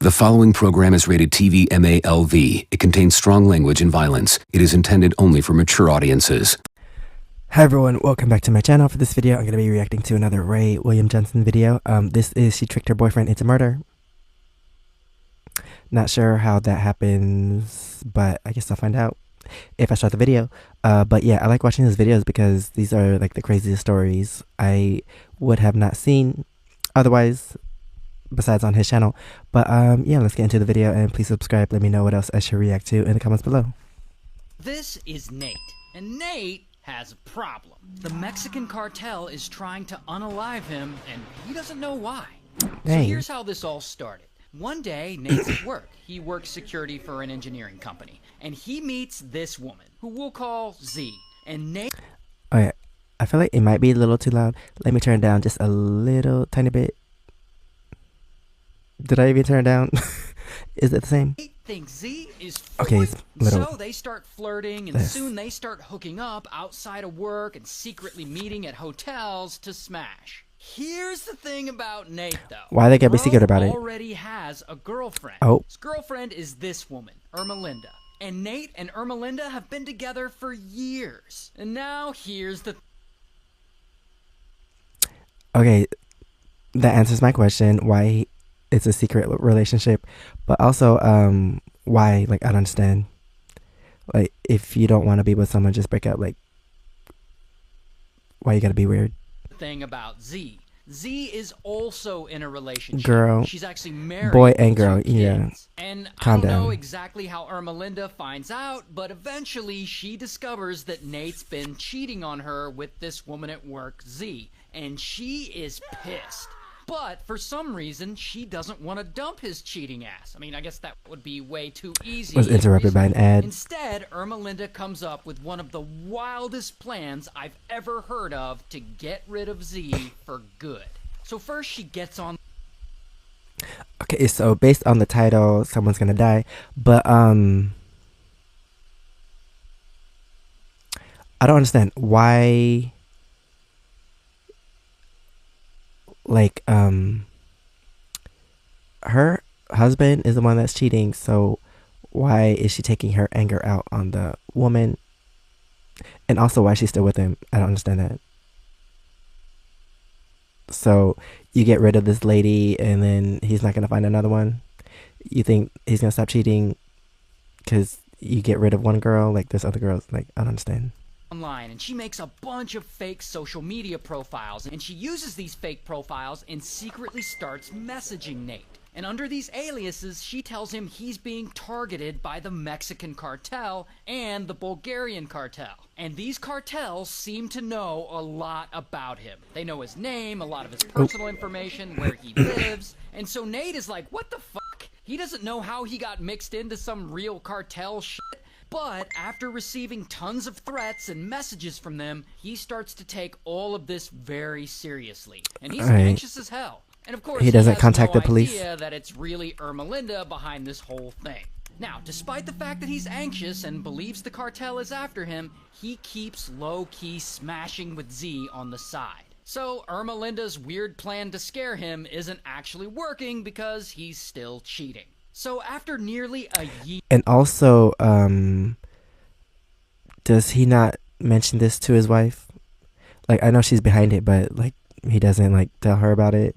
The following program is rated TV MALV. It contains strong language and violence. It is intended only for mature audiences. Hi everyone, welcome back to my channel. For this video, I'm going to be reacting to another Ray William Johnson video. This is She Tricked Her Boyfriend Into Murder. Not sure how that happens, but I guess I'll find out if I start the video. But yeah, I like watching his videos because these are like the craziest stories I would have not seen otherwise, besides on his channel. But yeah, let's get into the video, and please subscribe. Let me know what else I should react to in the comments below. This is Nate, and Nate has a problem. The Mexican cartel is trying to unalive him, and he doesn't know why. Dang. So here's how this all started. One day, Nate's at work. He works security for an engineering company, and he meets this woman, who we'll call Z. And Nate... Okay, I feel like it might be a little too loud. Let me turn it down just a little tiny bit. Did I even turn it down? Is it the same? Nate thinks Z is okay, it's little. So they start flirting, and soon they start hooking up outside of work and secretly meeting at hotels to smash. Here's the thing about Nate, though. Why they gotta be secret about it? Already has a girlfriend. Oh. His girlfriend is this woman, Ermelinda. And Nate and Ermelinda have been together for years. And now here's the... Okay, that answers my question. Why it's a secret relationship, but also why, like, I don't understand. Like, if you don't want to be with someone, just break up. Like, why you gotta be weird? Thing about Z is also in a relationship. Girl, she's actually married, boy and girl, yeah. And calm I don't down. know exactly how Ermelinda finds out, but eventually she discovers that Nate's been cheating on her with this woman at work, Z, and she is pissed. But for some reason, she doesn't want to dump his cheating ass. I mean, I guess that would be way too easy. Was interrupted by an ad. Instead, Ermelinda comes up with one of the wildest plans I've ever heard of to get rid of Z for good. So first, she gets on... Okay, so based on the title, someone's gonna die. But, I don't understand. Why... Like, her husband is the one that's cheating, so why is she taking her anger out on the woman? And also, why she's still with him? I don't understand that. So, you get rid of this lady, and then he's not gonna find another one? You think he's gonna stop cheating because you get rid of one girl? Like, there's other girls. Like, I don't understand. Online, and she makes a bunch of fake social media profiles, and she uses these fake profiles and secretly starts messaging Nate. And under these aliases, she tells him he's being targeted by the Mexican cartel and the Bulgarian cartel. And these cartels seem to know a lot about him. They know his name, a lot of his personal information, where he lives. And so Nate is like, what the fuck? He doesn't know how he got mixed into some real cartel shit. But after receiving tons of threats and messages from them, he starts to take all of this very seriously. And he's anxious as hell. And of course, he doesn't has contact no the police. idea that it's really Ermelinda behind this whole thing. Now, despite the fact that he's anxious and believes the cartel is after him, he keeps low-key smashing with Z on the side. So Ermelinda's weird plan to scare him isn't actually working because he's still cheating. So after nearly a year... And also, does he not mention this to his wife? Like, I know she's behind it, but, like, he doesn't, like, tell her about it?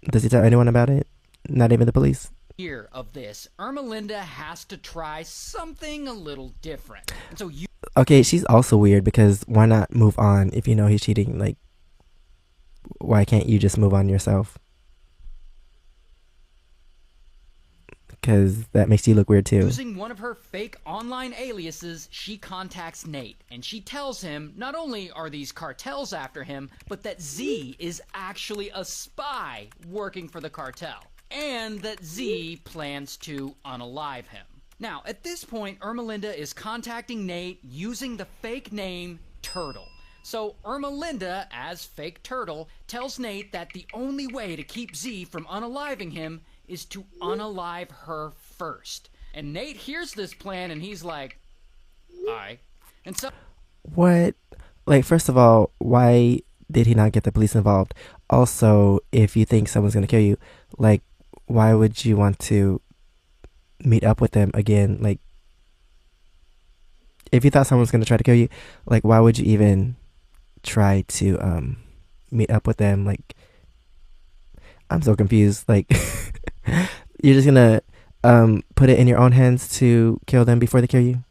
Does he tell anyone about it? Not even the police? Year of this, Ermelinda has to try something a little different. And so you... Okay, she's also weird, because why not move on if you know he's cheating? Like, why can't you just move on yourself? Because that makes you look weird too. Using one of her fake online aliases, she contacts Nate, and she tells him not only are these cartels after him, but that Z is actually a spy working for the cartel, and that Z plans to unalive him. Now, at this point, Ermelinda is contacting Nate using the fake name Turtle. So Ermelinda, as fake Turtle, tells Nate that the only way to keep Z from unaliving him is to unalive her first. And Nate hears this plan and he's like, alright. And so... What? Like, first of all, why did he not get the police involved? Also, if you think someone's gonna kill you, like, why would you want to meet up with them again? Like, if you thought someone was going to try to kill you, like, why would you even try to meet up with them? Like, I'm so confused. Like, you're just gonna put it in your own hands to kill them before they kill you,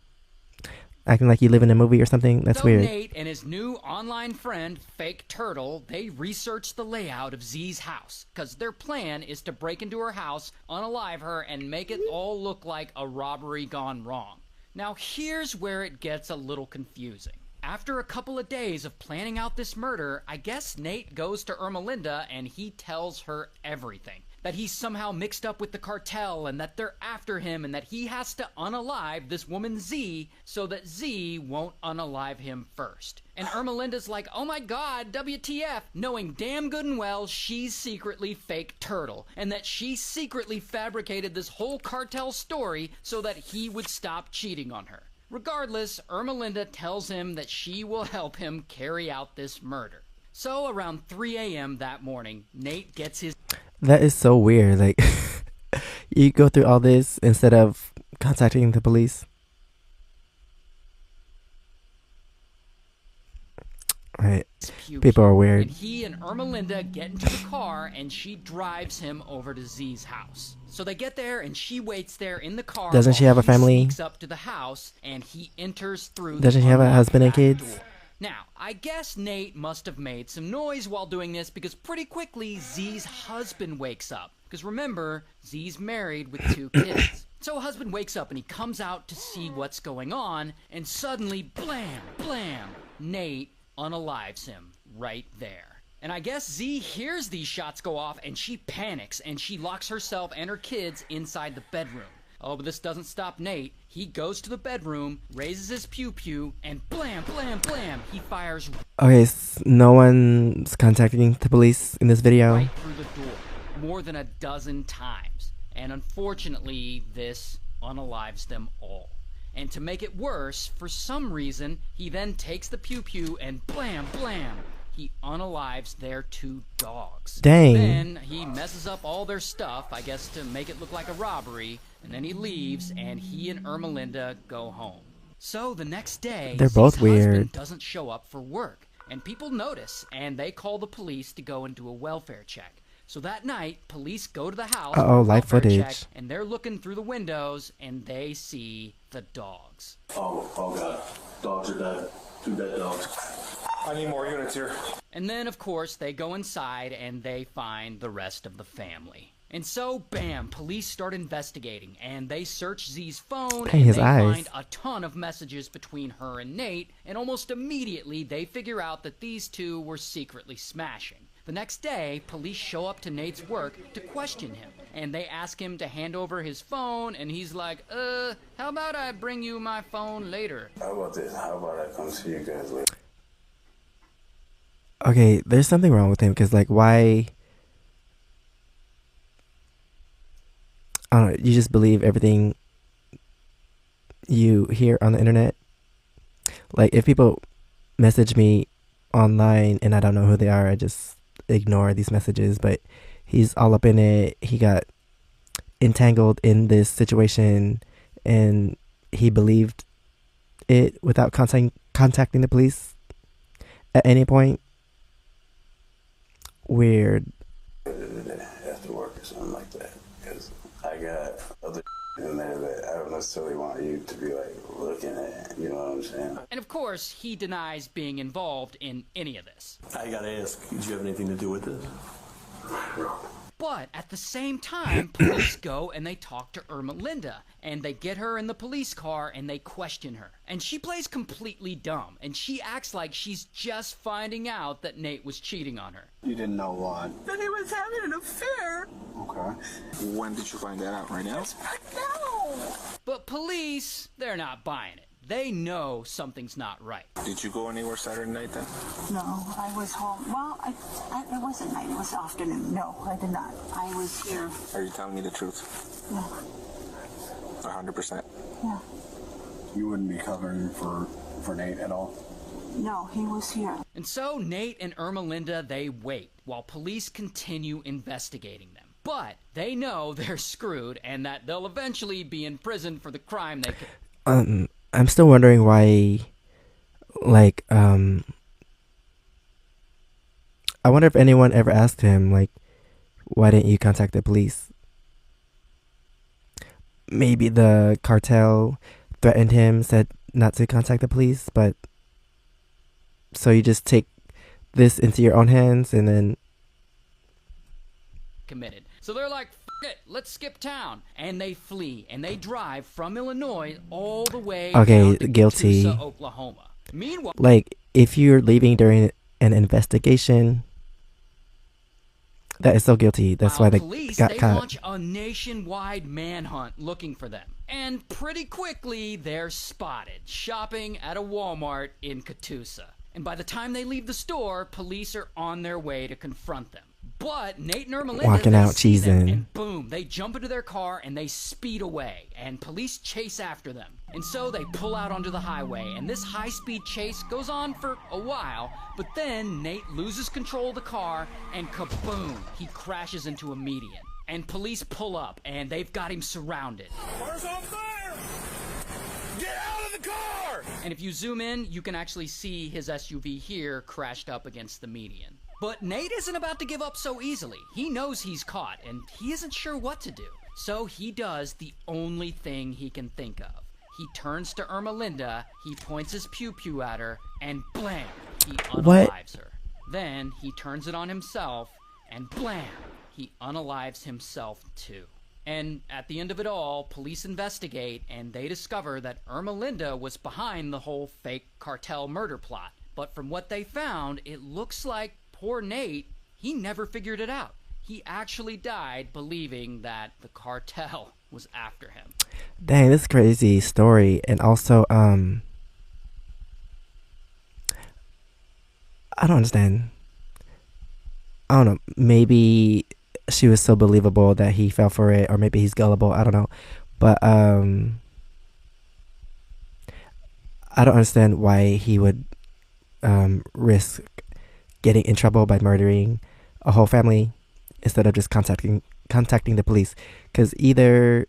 acting like you live in a movie or something. That's weird. Nate and his new online friend, Fake Turtle, they researched the layout of Z's house, because their plan is to break into her house, unalive her, and make it all look like a robbery gone wrong. Now here's where it gets a little confusing. After a couple of days of planning out this murder, I guess Nate goes to Ermelinda and he tells her everything. That he's somehow mixed up with the cartel and that they're after him and that he has to unalive this woman Z so that Z won't unalive him first. And Ermelinda's like, oh my god, WTF, knowing damn good and well she's secretly Fake Turtle and that she secretly fabricated this whole cartel story so that he would stop cheating on her. Regardless, Ermelinda tells him that she will help him carry out this murder. So around 3 a.m. that morning, Nate gets his... That is so weird. Like, you go through all this instead of contacting the police. Right. People are weird. And he and Ermelinda get into the car and she drives him over to Z's house. So they get there and she waits there in the car. Doesn't she have a family? He sneaks up to the house and he enters through. Doesn't she have a husband and kids? Door. Now, I guess Nate must have made some noise while doing this because pretty quickly Z's husband wakes up. Because remember, Z's married with 2 kids. So husband wakes up and he comes out to see what's going on and suddenly, blam, blam, Nate unalives him right there. And I guess Z hears these shots go off and she panics and she locks herself and her kids inside the bedroom. Oh, but this doesn't stop Nate. He goes to the bedroom, raises his pew-pew, and blam, blam, blam, he fires... Okay, no one's contacting the police in this video. Right through the door, more than a dozen times. And unfortunately, this unalives them all. And to make it worse, for some reason, he then takes the pew-pew and blam, blam, he unalives their 2 dogs. Dang. Then he messes up all their stuff, I guess to make it look like a robbery, and then he leaves, and he and Ermelinda go home. So the next day, they're both Z's weird. husband doesn't show up for work, and people notice, and they call the police to go and do a welfare check. So that night, police go to the house for a live welfare footage. check, and they're looking through the windows, and they see the dogs. Oh god, dogs are dead. 2 dead dogs. I need more units here. And then, of course, they go inside and they find the rest of the family. And so, bam, police start investigating, and they search Z's phone, Dang, and his they eyes. find a ton of messages between her and Nate, and almost immediately they figure out that these 2 were secretly smashing. The next day, police show up to Nate's work to question him, and they ask him to hand over his phone, and he's like, how about I bring you my phone later? How about this? How about I come see you guys later? Okay, there's something wrong with him because, like, why? I don't know. You just believe everything you hear on the internet. Like, if people message me online and I don't know who they are, I just ignore these messages. But he's all up in it. He got entangled in this situation and he believed it without contacting the police at any point. Weird. After work or something like that, because I got other in there that I don't necessarily want you to be like looking at. You know what I'm saying? And of course, he denies being involved in any of this. I gotta ask, did you have anything to do with this? But at the same time, police go and they talk to Ermelinda, and they get her in the police car and they question her. And she plays completely dumb, and she acts like she's just finding out that Nate was cheating on her. You didn't know what? That he was having an affair. Okay. When did you find that out? Right now? No. But police, they're not buying it. They know something's not right. Did you go anywhere Saturday night then? No, I was home. Well, it wasn't night. It was afternoon. No, I did not. I was here. Are you telling me the truth? Yeah. 100%. Yeah. You wouldn't be covering for Nate at all? No, he was here. And so Nate and Ermelinda, they wait while police continue investigating them. But they know they're screwed and that they'll eventually be in prison for the crime they could. I'm still wondering why, like, I wonder if anyone ever asked him, like, why didn't you contact the police? Maybe the cartel threatened him, said not to contact the police, but so you just take this into your own hands and then Committed. So they're like, F it, let's skip town. And they flee and they drive from Illinois all the way down to guilty. Tulsa, Oklahoma. Meanwhile, like, if you're leaving during an investigation, that is so guilty. That's why they police, got they caught. launch a nationwide manhunt looking for them. And pretty quickly, they're spotted shopping at a Walmart in Catoosa. And by the time they leave the store, police are on their way to confront them. But Nate and Ermelinda, Walking they out, see them, cheesing. and boom, they jump into their car and they speed away. And police chase after them. And so they pull out onto the highway. And this high-speed chase goes on for a while. But then Nate loses control of the car and kaboom, he crashes into a median. And police pull up and they've got him surrounded. Car's on fire! Get out of the car! And if you zoom in, you can actually see his SUV here crashed up against the median. But Nate isn't about to give up so easily. He knows he's caught, and he isn't sure what to do. So he does the only thing he can think of. He turns to Ermelinda, he points his pew-pew at her, and blam, he unalives her. Then he turns it on himself, and blam, he unalives himself too. And at the end of it all, police investigate, and they discover that Ermelinda was behind the whole fake cartel murder plot. But from what they found, it looks like poor Nate, he never figured it out. He actually died believing that the cartel was after him. Dang, this is a crazy story. And also, I don't understand. I don't know. Maybe she was so believable that he fell for it, or maybe he's gullible. I don't know. But I don't understand why he would risk getting in trouble by murdering a whole family instead of just contacting the police. Because either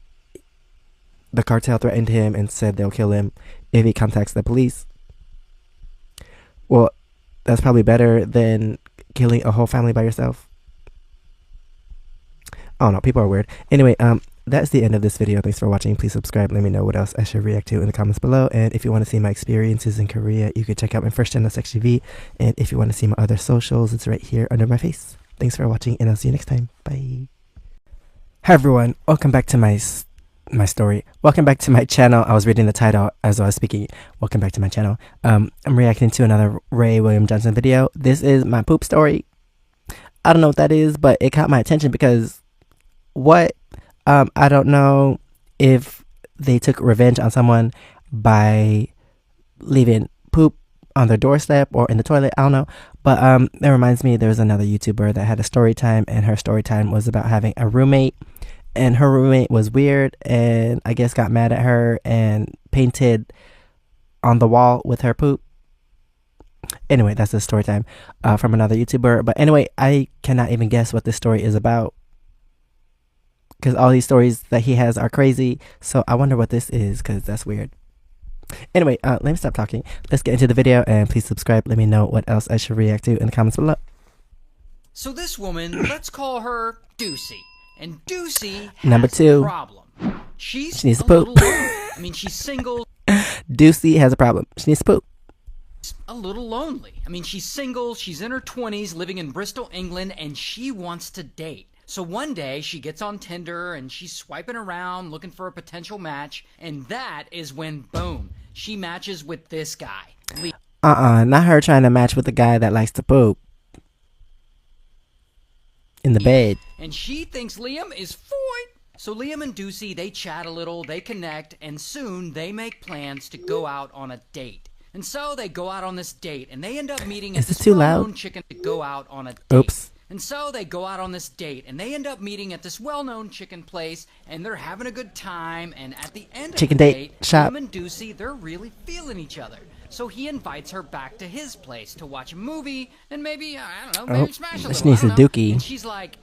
the cartel threatened him and said they'll kill him if he contacts the police. Well, that's probably better than killing a whole family by yourself. I don't know, people are weird. Anyway, that's the end of this video. Thanks for watching. Please subscribe. Let me know what else I should react to in the comments below. And if you want to see my experiences in Korea, you could check out my first channel, SexGV. And if you want to see my other socials, it's right here under my face. Thanks for watching, and I'll see you next time. Bye. Hi everyone, welcome back to my story. Welcome back to my channel. I was reading the title as I was speaking. Welcome back to my channel. I'm reacting to another Ray William Johnson video. This is my poop story. I don't know what that is, but it caught my attention because what? I don't know if they took revenge on someone by leaving poop on their doorstep or in the toilet. I don't know. But that reminds me, there was another YouTuber that had a story time, and her story time was about having a roommate. And her roommate was weird and I guess got mad at her and painted on the wall with her poop. Anyway, that's a story time from another YouTuber. But anyway, I cannot even guess what this story is about, because all these stories that he has are crazy. So I wonder what this is, because that's weird. Anyway, let me stop talking. Let's get into the video, and please subscribe. Let me know what else I should react to in the comments below. So this woman, let's call her Deucey. And Deucey has Number two. a problem. She needs to a poop. little lonely. I mean, she's single. Deucey has a problem. She needs to poop. A little lonely. I mean, she's single, she's in her 20s, living in Bristol, England, and she wants to date. So one day, she gets on Tinder, and she's swiping around, looking for a potential match, and that is when, boom, she matches with this guy. Not her trying to match with the guy that likes to poop in the bed. And she thinks Liam is fine. So Liam and Deucey, they chat a little, they connect, and soon they make plans to go out on a date. And so they go out on this date, and they end up meeting at this well-known chicken to go out on a date. Oops. And so they go out on this date, and they end up meeting at this well-known chicken place, and they're having a good time, and at the end of Chicken the date date, shop. Liam and Deucey, they're really feeling each other. So he invites her back to his place to watch a movie, and maybe, I don't know, maybe smash a little. She needs a dookie. And she's like,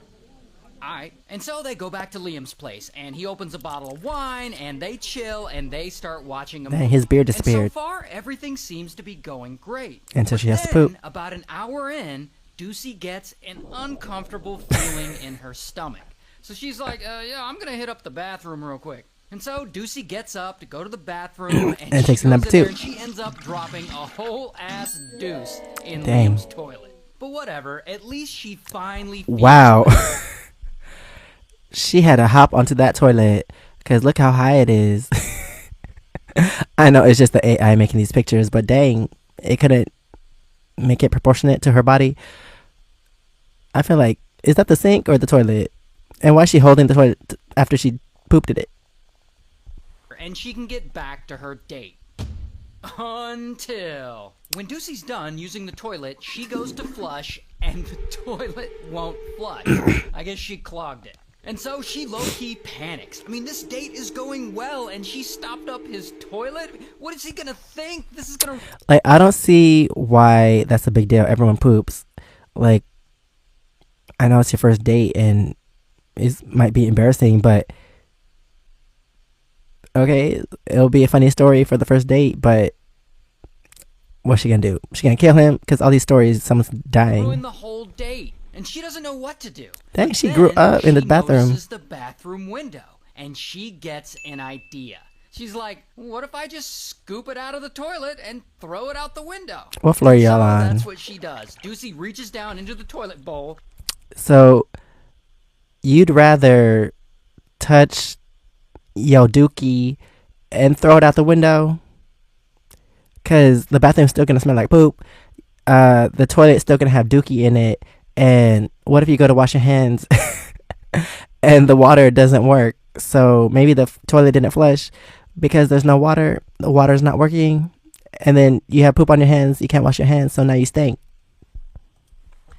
Alright, and so they go back to Liam's place, and he opens a bottle of wine, and they chill, and they start watching a movie. Dang, his beard And disappeared. so far, everything seems to be going great. Until But she has to then, poop. about an hour in, Ducey gets an uncomfortable feeling in her stomach. So she's like, yeah, I'm gonna hit up the bathroom real quick. And so Ducey gets up to go to the bathroom, and she takes a goes number in there, two. and she ends up dropping a whole ass deuce in Dang. Liam's toilet. But whatever, at least she finally feels Wow. better. She had to hop onto that toilet because look how high it is. I know it's just the AI making these pictures, but dang, it couldn't make it proportionate to her body. I feel like, is that the sink or the toilet? And why is she holding the toilet after she pooped in it? And she can get back to her date. Until when Ducey's done using the toilet, she goes to flush, and the toilet won't flush. I guess she clogged it. And so she low-key panics. I mean, this date is going well, and she stopped up his toilet? What is he gonna think? This is gonna... Like, I don't see why that's a big deal. Everyone poops. Like, I know it's your first date, and it might be embarrassing, but... Okay, it'll be a funny story for the first date, but... What's she gonna do? She gonna kill him? Because all these stories, someone's ruin dying. the whole date, and she doesn't know what to do. Dang, But she grew then up in the she bathroom. notices the bathroom window, and she gets an idea. She's like, what if I just scoop it out of the toilet and throw it out the window? What floor y'all So on? that's what she does. Ducey reaches down into the toilet bowl. So, you'd rather touch yo dookie and throw it out the window? Because the bathroom's still going to smell like poop. The toilet's still going to have dookie in it. And what if you go to wash your hands and the water doesn't work? So, maybe the toilet didn't flush because there's no water. The water's not working. And then you have poop on your hands. You can't wash your hands. So, now you stink.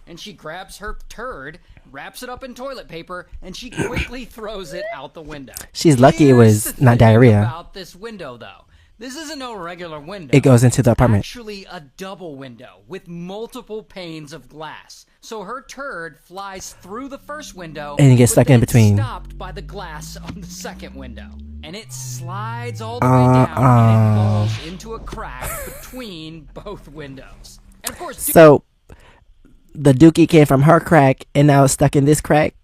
And she grabs her turd, wraps it up in toilet paper, and she quickly throws it out the window. She's lucky it Here's was the not thing diarrhea. About this window, though. This isn't no regular window. It goes into the apartment. It's actually a double window with multiple panes of glass. So her turd flies through the first window And it gets but stuck in then between. stopped by the glass on the second window. And it slides all the way down and it falls into a crack between both windows. And of course, So, the dookie came from her crack and now it's stuck in this crack.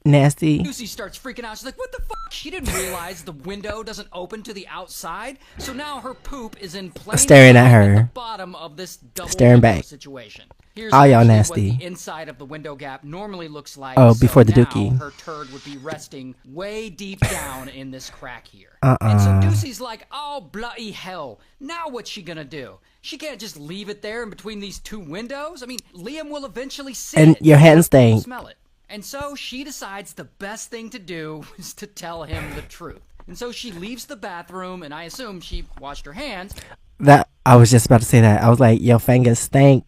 Nasty. Lucy starts freaking out. She's like, what the fuck? She didn't realize the window doesn't open to the outside. So now her poop is in plain Staring at sight her. the bottom of this double Staring window back. situation. Here's All y'all actually nasty. what the inside of the window gap normally looks like. Oh, before the now dookie. her turd would be resting way deep down in this crack here. And so Ducey's like, oh, bloody hell. Now what's she gonna do? She can't just leave it there in between these two windows. I mean, Liam will eventually see And it. your hands stink. Smell it. And so she decides the best thing to do is to tell him the truth. And so she leaves the bathroom, and I assume she washed her hands. That I was just about to say that. I was like, your fingers stink.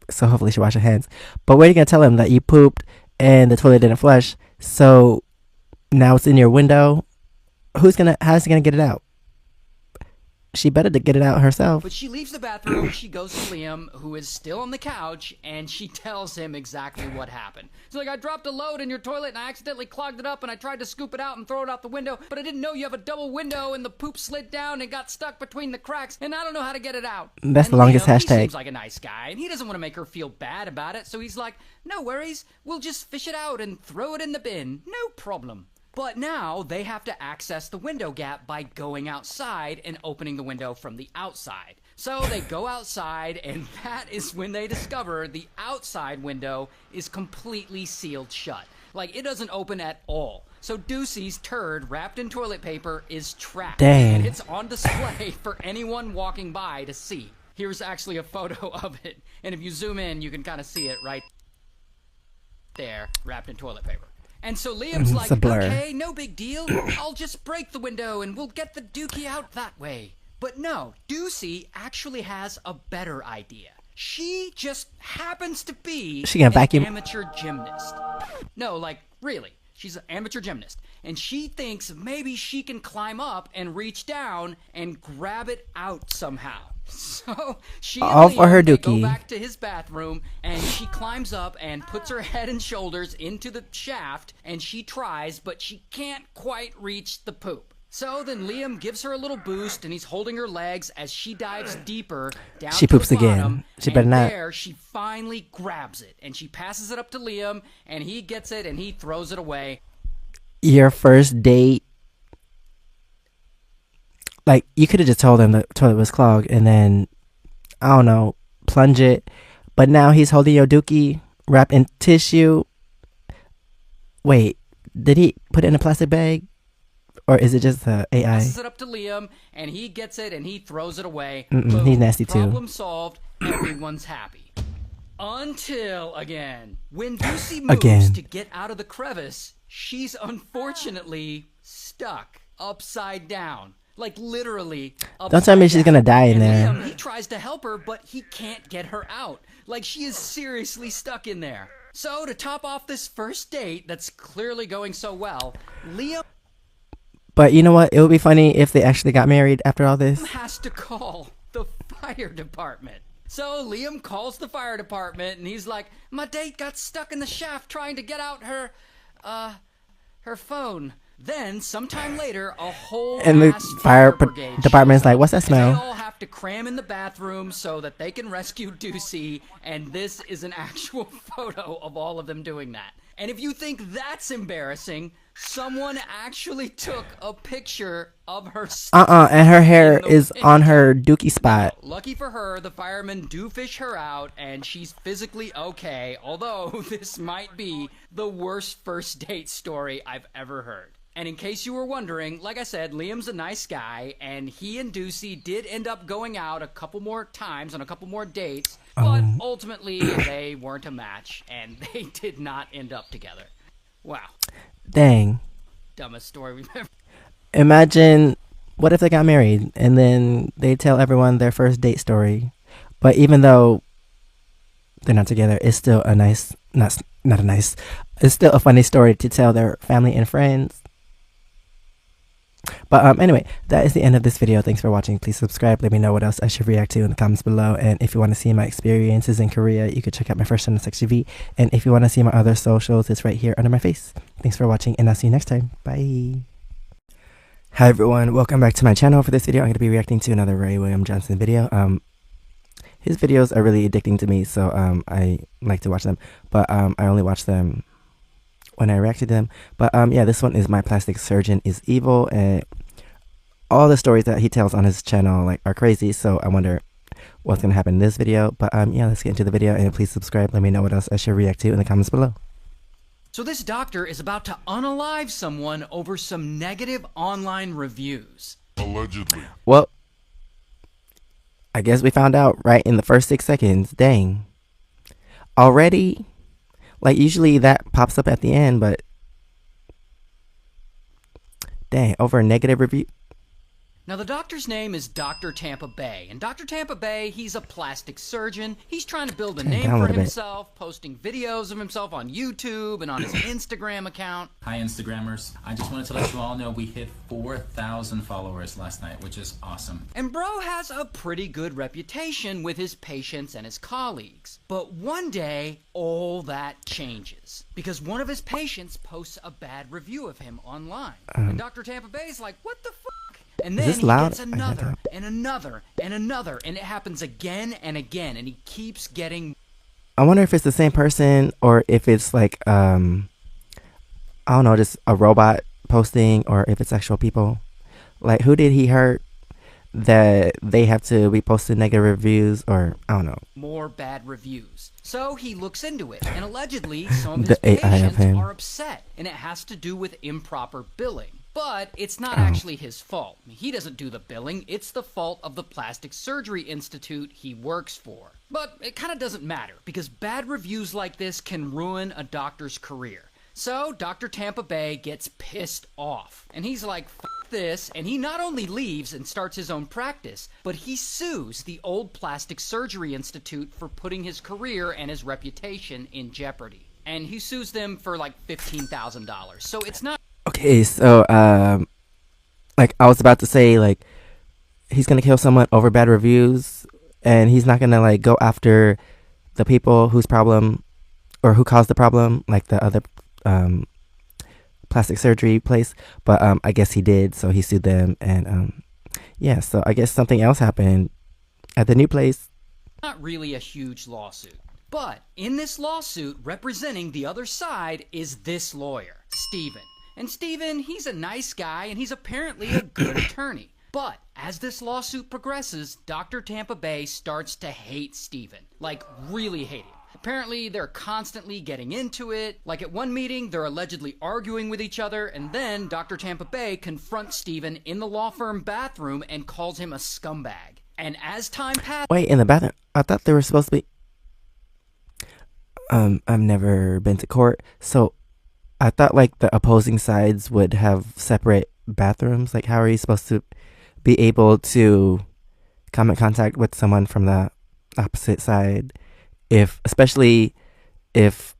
So hopefully she washed her hands. But what are you gonna tell him that you pooped and the toilet didn't flush? So now it's in your window. How's he gonna get it out? She better to get it out herself. But she leaves the bathroom, she goes to Liam, who is still on the couch, and she tells him exactly what happened. She's like, I dropped a load in your toilet and I accidentally clogged it up and I tried to scoop it out and throw it out the window, but I didn't know you have a double window and the poop slid down and got stuck between the cracks and I don't know how to get it out. That's And the longest Liam, hashtag. He seems like a nice guy and he doesn't want to make her feel bad about it, so he's like, no worries, we'll just fish it out and throw it in the bin. No problem. But now they have to access the window gap by going outside and opening the window from the outside. So they go outside, and that is when they discover the outside window is completely sealed shut. Like, it doesn't open at all. So Ducey's turd, wrapped in toilet paper, is trapped. Dang. And it's on display for anyone walking by to see. Here's actually a photo of it. And if you zoom in, you can kind of see it right there, wrapped in toilet paper. And so Liam's It's like, a blur. okay, no big deal. I'll just break the window and we'll get the dookie out that way. But no, Ducey actually has a better idea. She just happens to be She gonna vacuum? an amateur gymnast. No, like, really. She's an amateur gymnast. And she thinks maybe she can climb up and reach down and grab it out somehow. So she All and for her Liam, they dookie. go back to his bathroom, and she climbs up and puts her head and shoulders into the shaft, and she tries, but she can't quite reach the poop. So then Liam gives her a little boost, and he's holding her legs as she dives deeper down She to poops the again. bottom, She better and not. there she finally grabs it, and she passes it up to Liam, and he gets it, and he throws it away. Your first date, like, you could have just told him the toilet was clogged and then, I don't know, plunge it. But now he's holding your dookie wrapped in tissue. Wait, did he put it in a plastic bag? Or is it just the AI? Passes it up to Liam, and he gets it, and he throws it away. Mm-mm, he's nasty too. Problem solved. Everyone's happy. Until again, when Ducey moves Again. to get out of the crevice, she's unfortunately stuck upside down. Like literally upside Don't tell me she's down. gonna die in And there. Liam, he tries to help her, but he can't get her out. Like she is seriously stuck in there. So to top off this first date that's clearly going so well, Liam But you know what? It would be funny if they actually got married after all this. has to call the fire department. So Liam calls the fire department, and he's like, my date got stuck in the shaft trying to get out her phone. Then, sometime later, a whole And the ass fire brigade department's shows like, up, "What's that and smell?" they all have to cram in the bathroom so that they can rescue Ducey, and this is an actual photo of all of them doing that. And if you think that's embarrassing, someone actually took a picture of her And her hair in the is on her dookie spot. Lucky for her, the firemen do fish her out, and she's physically okay, although this might be the worst first date story I've ever heard. And in case you were wondering, like I said, Liam's a nice guy, and he and Ducey did end up going out a couple more times on a couple more dates, but ultimately they weren't a match, and they did not end up together. Wow. Dang. Dumbest story we've ever... Imagine, what if they got married and then they tell everyone their first date story, but even though they're not together, it's still a nice, not a nice, it's still a funny story to tell their family and friends. But anyway, that is the end of this video. Thanks for watching. Please subscribe. Let me know what else I should react to in the comments below. And if you want to see my experiences in Korea, you can check out my first channel, SexGV. And if you want to see my other socials, it's right here under my face. Thanks for watching, and I'll see you next time. Bye. Hi everyone, welcome back to my channel. For this video, I'm going to be reacting to another Ray William Johnson video. His videos are really addicting to me, so I like to watch them. But I only watch them when I react to them. But yeah, this one is My Plastic Surgeon is Evil, and all the stories that he tells on his channel like are crazy, so I wonder what's gonna happen in this video. But yeah, let's get into the video, and please subscribe. Let me know what else I should react to in the comments below. So this doctor is about to unalive someone over some negative online reviews. Allegedly. Well, I guess we found out right in the first 6 seconds. Dang. Already? Like, usually that pops up at the end, but dang, over a negative review. Now, the doctor's name is Dr. Tampa Bay, and Dr. Tampa Bay, he's a plastic surgeon. He's trying to build a Turn it name down a for little bit. himself, posting videos of himself on YouTube and on his Instagram account. Hi Instagrammers, I just wanted to let you all know we hit 4,000 followers last night, which is awesome. And bro has a pretty good reputation with his patients and his colleagues. But one day, all that changes. Because one of his patients posts a bad review of him online. And Dr. Tampa Bay's like, what the fuck? And then this he loud? gets another, and another, and another, and it happens again and again, and he keeps getting... I wonder if it's the same person, or if it's like, I don't know, just a robot posting, or if it's actual people. Like, who did he hurt that they have to be posting negative reviews, or I don't know. more bad reviews. So he looks into it, and allegedly some of his The AI of patients him. are upset, and it has to do with improper billing. But it's not actually his fault. He doesn't do the billing, it's the fault of the Plastic Surgery Institute he works for. But it kind of doesn't matter, because bad reviews like this can ruin a doctor's career. So Dr. Tampa Bay gets pissed off, and he's like, "F this," and he not only leaves and starts his own practice, but he sues the old Plastic Surgery Institute for putting his career and his reputation in jeopardy. And he sues them for like $15,000. So it's not... Okay, so, like, I was about to say, like, he's gonna kill someone over bad reviews, and he's not gonna like go after the people whose problem or who caused the problem, like the other plastic surgery place. But I guess he did, so he sued them, and yeah. So I guess something else happened at the new place. Not really a huge lawsuit. But in this lawsuit, representing the other side is this lawyer, Steven. And Steven, he's a nice guy, and he's apparently a good attorney. But as this lawsuit progresses, Dr. Tampa Bay starts to hate Steven. Like, really hate him. Apparently, they're constantly getting into it. Like at one meeting, they're allegedly arguing with each other, and then Dr. Tampa Bay confronts Steven in the law firm bathroom and calls him a scumbag. And as time passes... Wait, in the bathroom? I thought they were supposed to be... I've never been to court, so I thought like the opposing sides would have separate bathrooms. Like, how are you supposed to be able to come in contact with someone from the opposite side, especially if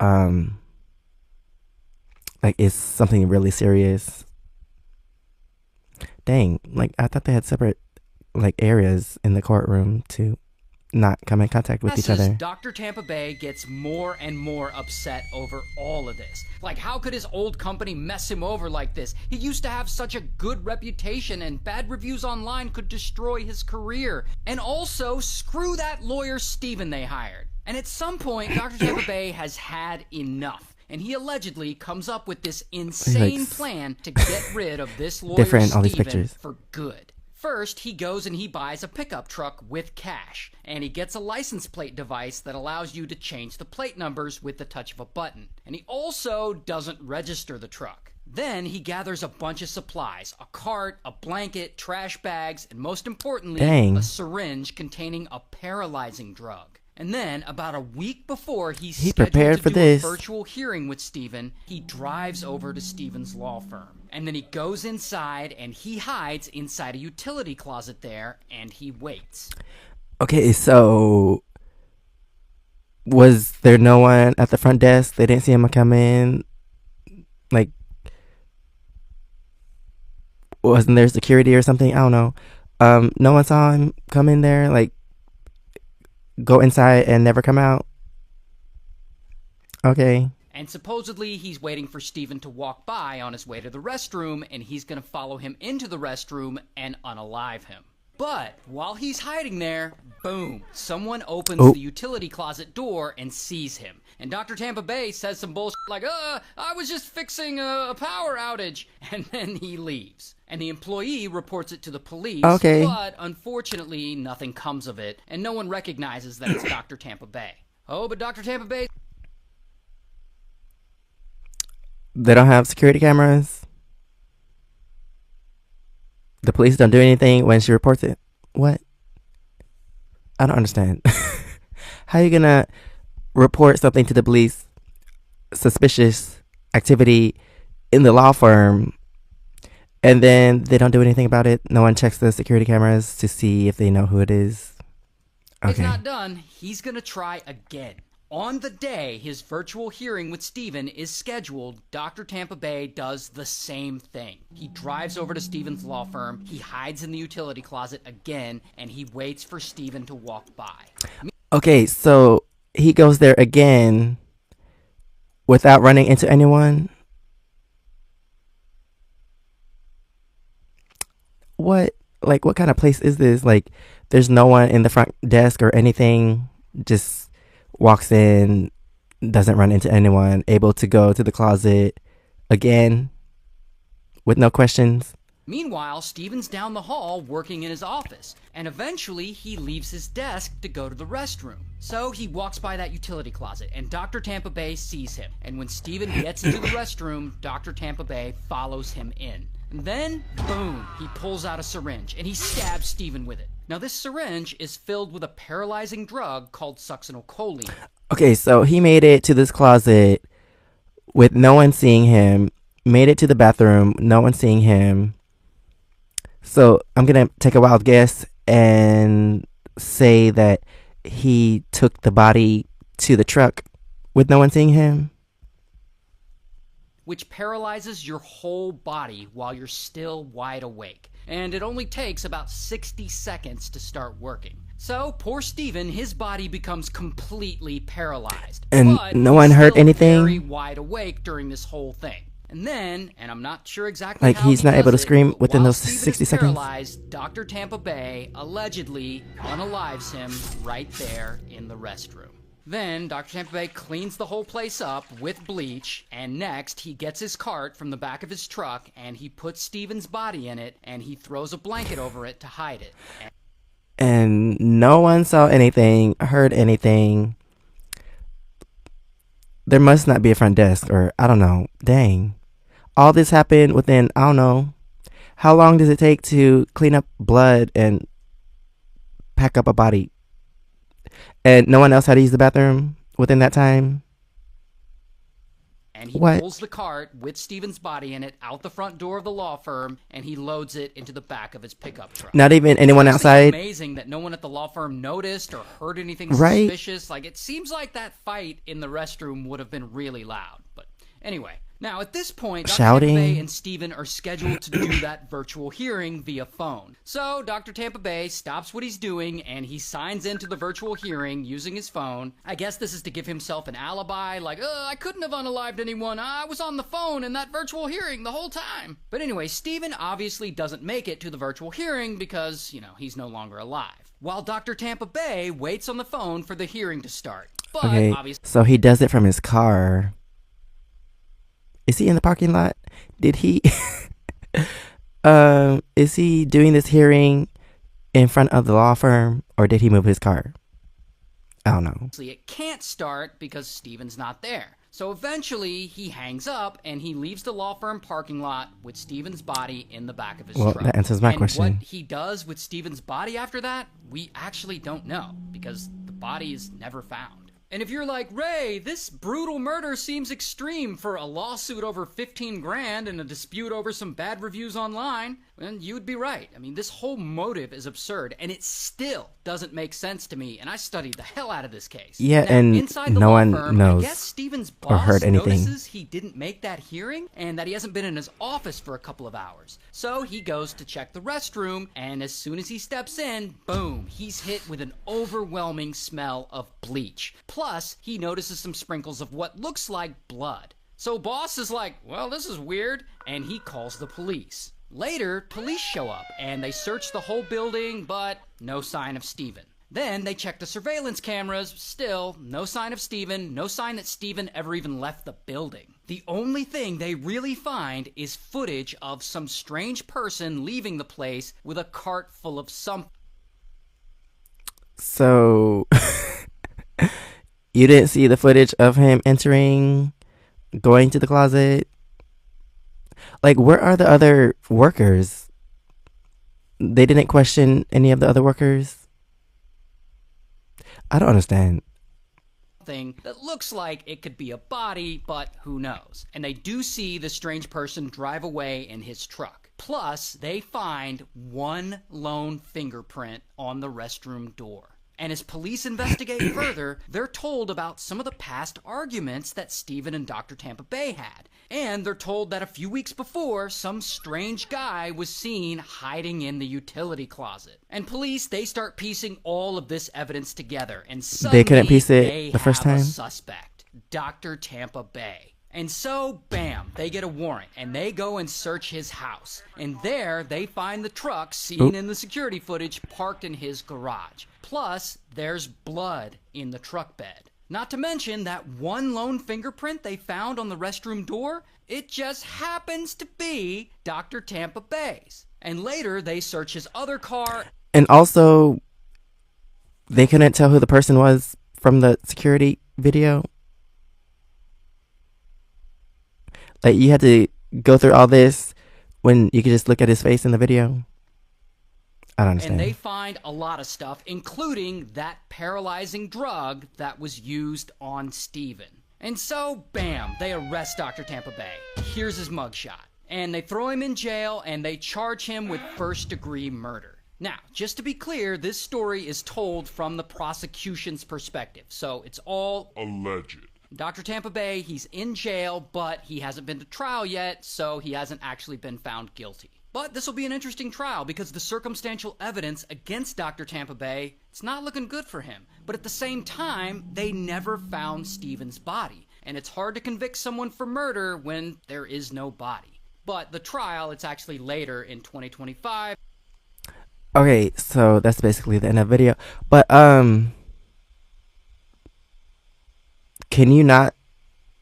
like it's something really serious? Dang, like I thought they had separate like areas in the courtroom to not come in contact with each other. Dr. Tampa Bay gets more and more upset over all of this. Like, how could his old company mess him over like this? He used to have such a good reputation, and bad reviews online could destroy his career. And also, screw that lawyer Steven they hired. And at some point, Dr. Tampa Bay has had enough. And he allegedly comes up with this insane plan to get rid of this lawyer Steven for good. First, he goes and he buys a pickup truck with cash, and he gets a license plate device that allows you to change the plate numbers with the touch of a button. And he also doesn't register the truck. Then he gathers a bunch of supplies, a cart, a blanket, trash bags, and most importantly, a syringe containing a paralyzing drug. And then, about a week before he's scheduled to do a virtual hearing with Steven, he drives over to Steven's law firm. And then he goes inside, and he hides inside a utility closet there, and he waits. Okay, so was there no one at the front desk? They didn't see him come in? Like, wasn't there security or something? I don't know. No one saw him come in there, like, go inside and never come out? Okay. And supposedly he's waiting for Steven to walk by on his way to the restroom, and he's going to follow him into the restroom and unalive him. But while he's hiding there, boom, someone opens the utility closet door and sees him. And Dr. Tampa Bay says some bullshit like, I was just fixing a power outage. And then he leaves. And the employee reports it to the police, but unfortunately nothing comes of it, and no one recognizes that it's Dr. Tampa Bay. Oh, but Dr. Tampa Bay... They don't have security cameras? The police don't do anything when she reports it? What? I don't understand. How are you gonna report something to the police, suspicious activity in the law firm, and then they don't do anything about it? No one checks the security cameras to see if they know who it is? Okay. It's not done. He's gonna try again. On the day his virtual hearing with Steven is scheduled, Dr. Tampa Bay does the same thing. He drives over to Steven's law firm, he hides in the utility closet again, and he waits for Steven to walk by. Okay, so he goes there again without running into anyone? What? Like, what kind of place is this? Like, there's no one in the front desk or anything, just walks in, doesn't run into anyone, able to go to the closet again with no questions. Meanwhile, Steven's down the hall working in his office, and eventually he leaves his desk to go to the restroom. So he walks by that utility closet, and Dr. Tampa Bay sees him. And when Steven gets into the restroom, Dr. Tampa Bay follows him in. And then, boom, he pulls out a syringe, and he stabs Steven with it. Now, this syringe is filled with a paralyzing drug called succinylcholine. Okay, so he made it to this closet with no one seeing him, made it to the bathroom, no one seeing him. So I'm going to take a wild guess and say that he took the body to the truck with no one seeing him. Which paralyzes your whole body while you're still wide awake. and it only takes about 60 seconds to start working. So, poor Steven, his body becomes completely paralyzed. And but no one he's heard still anything? very wide awake during this whole thing. And then, and I'm not sure exactly Like, how he's he not does able to it, scream but within while those Steven 60 is seconds? paralyzed, Dr. Tampa Bay allegedly unalives him right there in the restroom. Then, Dr. Tampa Bay cleans the whole place up with bleach, and next, he gets his cart from the back of his truck, and he puts Steven's body in it, and he throws a blanket over it to hide it. And no one saw anything, heard anything. There must not be a front desk, or I don't know. Dang. All this happened within, I don't know. How long does it take to clean up blood and pack up a body? And no one else had to use the bathroom within that time? And he What? pulls the cart with Steven's body in it out the front door of the law firm, and he loads it into the back of his pickup truck. Not even anyone It's honestly outside? amazing that no one at the law firm noticed or heard anything Right? suspicious. Like, it seems like that fight in the restroom would have been really loud. But anyway, now at this point, Dr. Shouting? Tampa Bay and Steven are scheduled to do that virtual hearing via phone. So Dr. Tampa Bay stops what he's doing and he signs into the virtual hearing using his phone. I guess this is to give himself an alibi, like, I couldn't have unalived anyone. I was on the phone in that virtual hearing the whole time. But anyway, Steven obviously doesn't make it to the virtual hearing because, he's no longer alive. While Dr. Tampa Bay waits on the phone for the hearing to start. But Okay, obviously, so he does it from his car. Is he in the parking lot? Did he... is he doing this hearing in front of the law firm, or did he move his car? I don't know. it can't start because Steven's not there. So eventually, he hangs up and he leaves the law firm parking lot with Steven's body in the back of his Well, truck. that answers my and question. what he does with Steven's body after that, we actually don't know because the body is never found. And if you're like, Ray, this brutal murder seems extreme for a lawsuit over 15 grand and a dispute over some bad reviews online, then you'd be right. I mean, this whole motive is absurd, and it still doesn't make sense to me, and I studied the hell out of this case. Yeah, Now, and inside the no law one firm, knows I guess Steven's or boss heard anything. notices he didn't make that hearing, and that he hasn't been in his office for a couple of hours. So he goes to check the restroom, and as soon as he steps in, boom, he's hit with an overwhelming smell of bleach. Plus, he notices some sprinkles of what looks like blood. So boss is like, well, this is weird, and he calls the police. Later, police show up, and they search the whole building, but no sign of Steven. Then they check the surveillance cameras, still no sign of Steven, no sign that Steven ever even left the building. The only thing they really find is footage of some strange person leaving the place with a cart full of something. So, you didn't see the footage of him entering, going to the closet? Like, where are the other workers? They didn't question any of the other workers? I don't understand. That looks like it could be a body, but who knows? And they do see the strange person drive away in his truck. Plus, they find one lone fingerprint on the restroom door. And as police investigate further, they're told about some of the past arguments that Steven and Dr. Tampa Bay had. And they're told that a few weeks before, some strange guy was seen hiding in the utility closet. And police, they start piecing all of this evidence together. And suddenly, They couldn't piece it they the first have a time? suspect, Dr. Tampa Bay. And so, bam, they get a warrant, and they go and search his house. And there, they find the truck seen in the security footage parked in his garage. Plus, there's blood in the truck bed. Not to mention that one lone fingerprint they found on the restroom door, it just happens to be Dr. Tampa Bay's. And later, they search his other car. And also, they couldn't tell who the person was from the security video? Like, you had to go through all this when you could just look at his face in the video? I don't understand. And they find a lot of stuff, including that paralyzing drug that was used on Steven. And so, bam, they arrest Dr. Tampa Bay. Here's his mugshot. And they throw him in jail, and they charge him with first-degree murder. Now, just to be clear, this story is told from the prosecution's perspective, so it's all Alleged. Dr. Tampa Bay, he's in jail, but he hasn't been to trial yet, so he hasn't actually been found guilty. But this will be an interesting trial because the circumstantial evidence against Dr. Tampa Bay, it's not looking good for him. But at the same time, they never found Stephen's body. And it's hard to convict someone for murder when there is no body. But the trial, it's actually later in 2025. Okay, so that's basically the end of the video. But can you not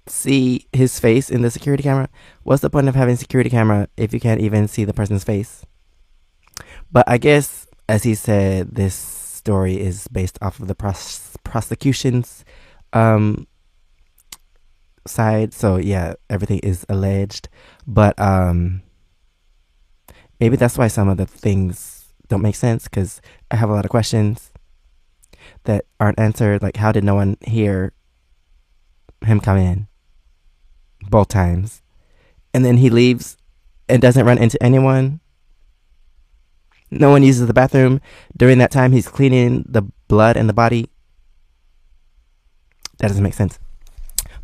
see his face in the security camera? What's the point of having a security camera if you can't even see the person's face? But I guess, as he said, this story is based off of the prosecution's side. So yeah, everything is alleged. But maybe that's why some of the things don't make sense, because I have a lot of questions that aren't answered. Like, how did no one hear him come in both times, and then he leaves and doesn't run into anyone? No one uses the bathroom during that time he's cleaning the blood and the body. That doesn't make sense.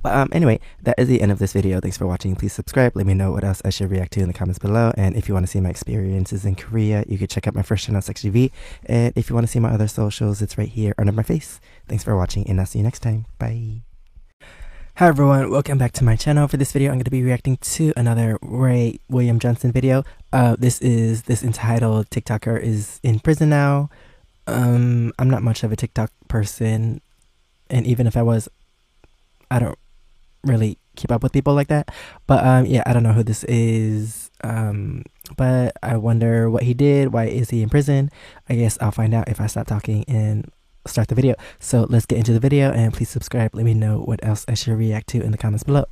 But anyway, that is the end of this video. Thanks for watching. Please subscribe. Let me know what else I should react to in the comments below. And if you want to see my experiences in Korea, you can check out my first channel, SexGV. And if you want to see my other socials, it's right here under my face. Thanks for watching, and I'll see you next time. Bye. Hi everyone, welcome back to my channel. For this video, I'm going to be reacting to another Ray William Johnson video. This entitled "TikToker is in prison now." I'm not much of a TikTok person, and even if I was, I don't really keep up with people like that. But yeah, I don't know who this is. But I wonder what he did. Why is he in prison? I guess I'll find out if I stop talking and start the video. So let's get into the video, and please subscribe. Let me know what else I should react to in the comments below.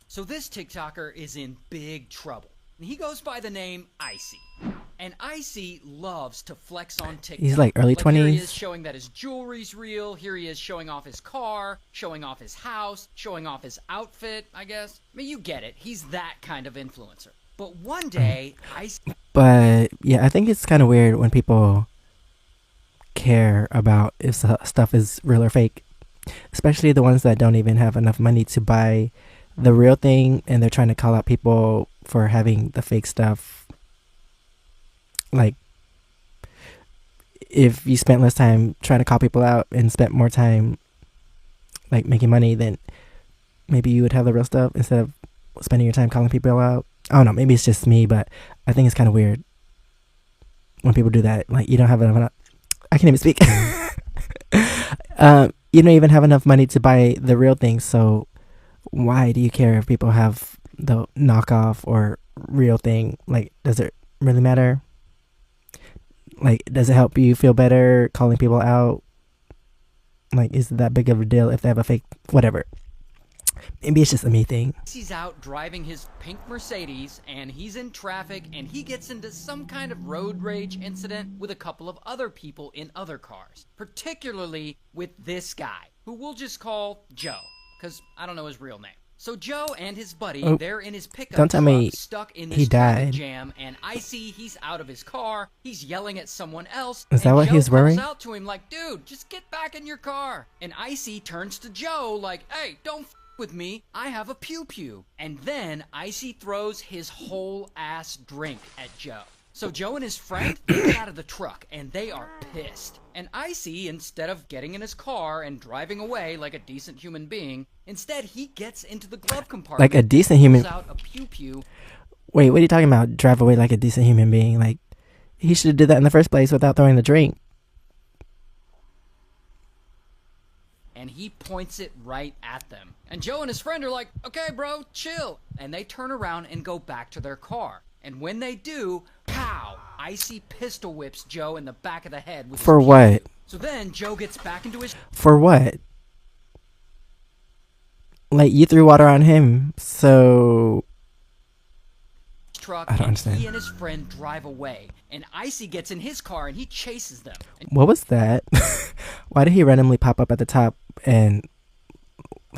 So this TikToker is in big trouble. He goes by the name Icy. And Icy loves to flex on TikTok. He's like early 20s. Here he is showing that his jewelry's real. Here he is showing off his car, showing off his house, showing off his outfit, I guess. I mean, you get it. He's that kind of influencer. But one day, Icy... But yeah, I think it's kind of weird when people care about if stuff is real or fake. Especially the ones that don't even have enough money to buy the real thing, and they're trying to call out people for having the fake stuff. Like, if you spent less time trying to call people out and spent more time like making money, then maybe you would have the real stuff instead of spending your time calling people out. I don't know, maybe it's just me, but I think it's kind of weird when people do that. Like, you don't have enough, I can't even speak. You don't even have enough money to buy the real thing, so why do you care if people have the knockoff or real thing? Like, does it really matter? Like, does it help you feel better calling people out? Like, is it that big of a deal if they have a fake whatever? Maybe it's just a me thing. He's out driving his pink Mercedes, and he's in traffic, and he gets into some kind of road rage incident with a couple of other people in other cars, particularly with this guy, who we'll just call Joe, because I don't know his real name. So Joe and his buddy, they're in his pickup don't tell truck, me stuck in he this traffic died. jam, and Icy, he's out of his car, he's yelling at someone else. Is that what Joe he was wearing? calls out to him like, dude, just get back in your car. And Icy turns to Joe like, hey, don't f with me, I have a pew-pew. And then Icy throws his whole ass drink at Joe. So Joe and his friend, they get out of the truck, and they are pissed. And Icy, instead of getting in his car and driving away like a decent human being, instead he gets into the glove compartment. Like a decent human... Pulls out a pew-pew. Wait, what are you talking about? Drive away like a decent human being? Like, he should have did that in the first place without throwing the drink. And he points it right at them. And Joe and his friend are like, okay, bro, chill. And they turn around and go back to their car. And when they do, pow! Icy pistol whips Joe in the back of the head with For his what? pew. So then Joe gets back into his For what? Like, you threw water on him, so... truck, I don't and understand. he and his friend drive away. And Icy gets in his car and he chases them. And What was that? Why did he randomly pop up at the top and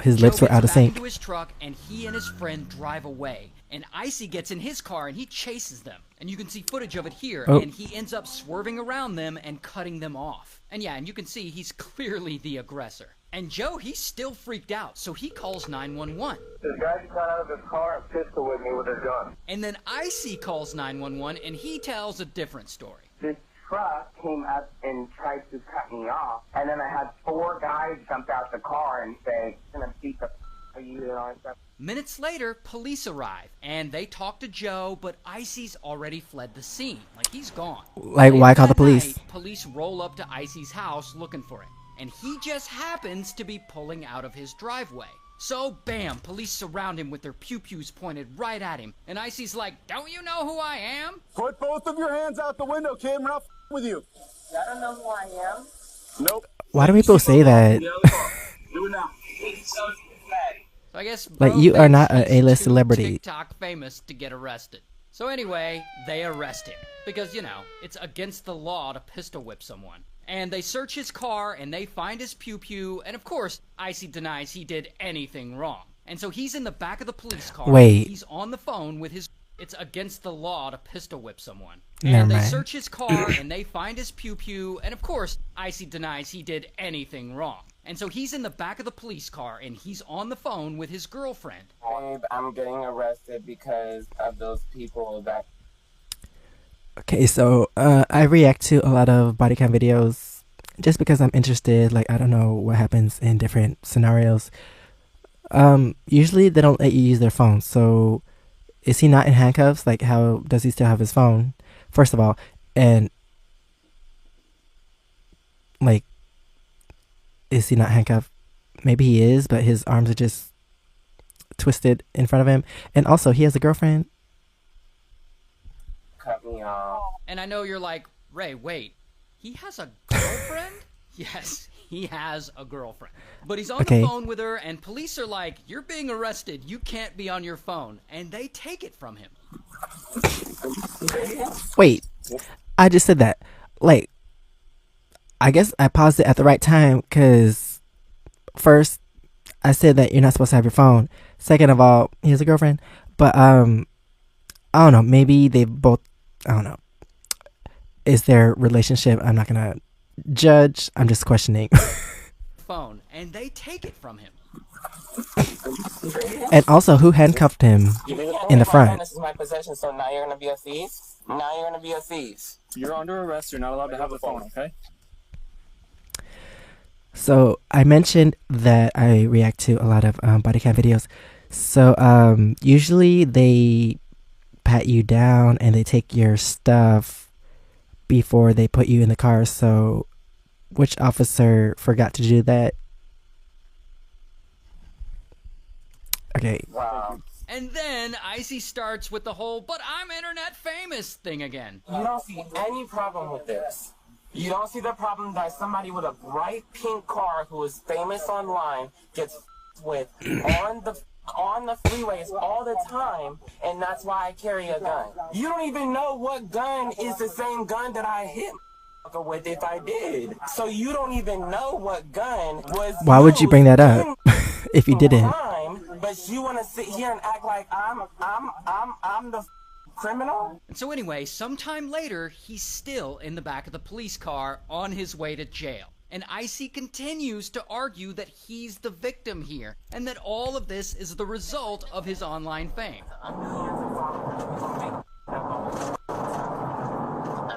his Joe lips were gets out of back sync? into his truck, and he and his friend drive away. And Icy gets in his car and he chases them. And you can see footage of it here. Oh. And he ends up swerving around them and cutting them off. And yeah, and you can see he's clearly the aggressor. And Joe, he's still freaked out, so he calls 911. This guy got out of his car and pistol with me with a gun. And then Icy calls 911 and he tells a different story. This truck came up and tried to cut me off, and then I had 4 guys jump out the car and say, "I'm gonna beat the f*** out of you," and all that stuff. Minutes later, police arrive and they talk to Joe, but Icy's already fled the scene. Like, he's gone. Like, why call the That police? night, police roll up to Icy's house looking for him, and he just happens to be pulling out of his driveway. So, bam, police surround him with their pew-pews pointed right at him, and Icy's like, "Don't you know who I am?" Put both of your hands out the window, kid. We're not with you. I don't know who I am. Nope. Why do people say that? Do it now. So I guess Like, bro you are thinks not a he's A-list too celebrity. TikTok famous to get arrested. So anyway, they arrest him because, you know, it's against the law to pistol whip someone. And they search his car and they find his pew-pew, and of course, Icy denies he did anything wrong. And so he's in the back of the police car. Wait. He's on the phone with his... It's against the law to pistol whip someone. Never And they mind. search his car and they find his pew-pew, and of course, Icy denies he did anything wrong. And so he's in the back of the police car and he's on the phone with his girlfriend. Babe, I'm getting arrested because of those people that... Okay, so I react to a lot of body cam videos just because I'm interested. Like, I don't know what happens in different scenarios. Usually they don't let you use their phone. So is he not in handcuffs? Like, how does he still have his phone? First of all, and like, is he not handcuffed? Maybe he is, but his arms are just twisted in front of him. And also, he has a girlfriend. cut me off. And I know you're like, Ray, wait, he has a girlfriend? Yes, he has a girlfriend. But he's on Okay. the phone with her, and police are like, "You're being arrested. You can't be on your phone." And they take it from him. Wait, I just said that. Like, I guess I paused it at the right time because first I said that you're not supposed to have your phone. Second of all, he has a girlfriend. But I don't know. Maybe they both. I don't know. Is their relationship? I'm not gonna judge. I'm just questioning. Phone, and they take it from him. And also, who handcuffed him in the front? This is my possession, so now you're gonna be a thief? Now you're gonna be a thief. You're under arrest. You're not allowed to have the phone, okay? So I mentioned that I react to a lot of body cam videos. So usually they pat you down and they take your stuff before they put you in the car. So which officer forgot to do that? Okay. Wow. And then Icy starts with the whole, "But I'm internet famous" thing again. You don't see any problem with this. You don't see the problem that somebody with a bright pink car who is famous online gets with on the freeways all the time, and that's why I carry a gun. You don't even know what gun is the same gun that I hit with if I did. So you don't even know what gun was. Why would you bring that up if you didn't? But you want to sit here and act like I'm the criminal? And so anyway, sometime later, he's still in the back of the police car on his way to jail. And Icy continues to argue that he's the victim here, and that all of this is the result of his online fame. I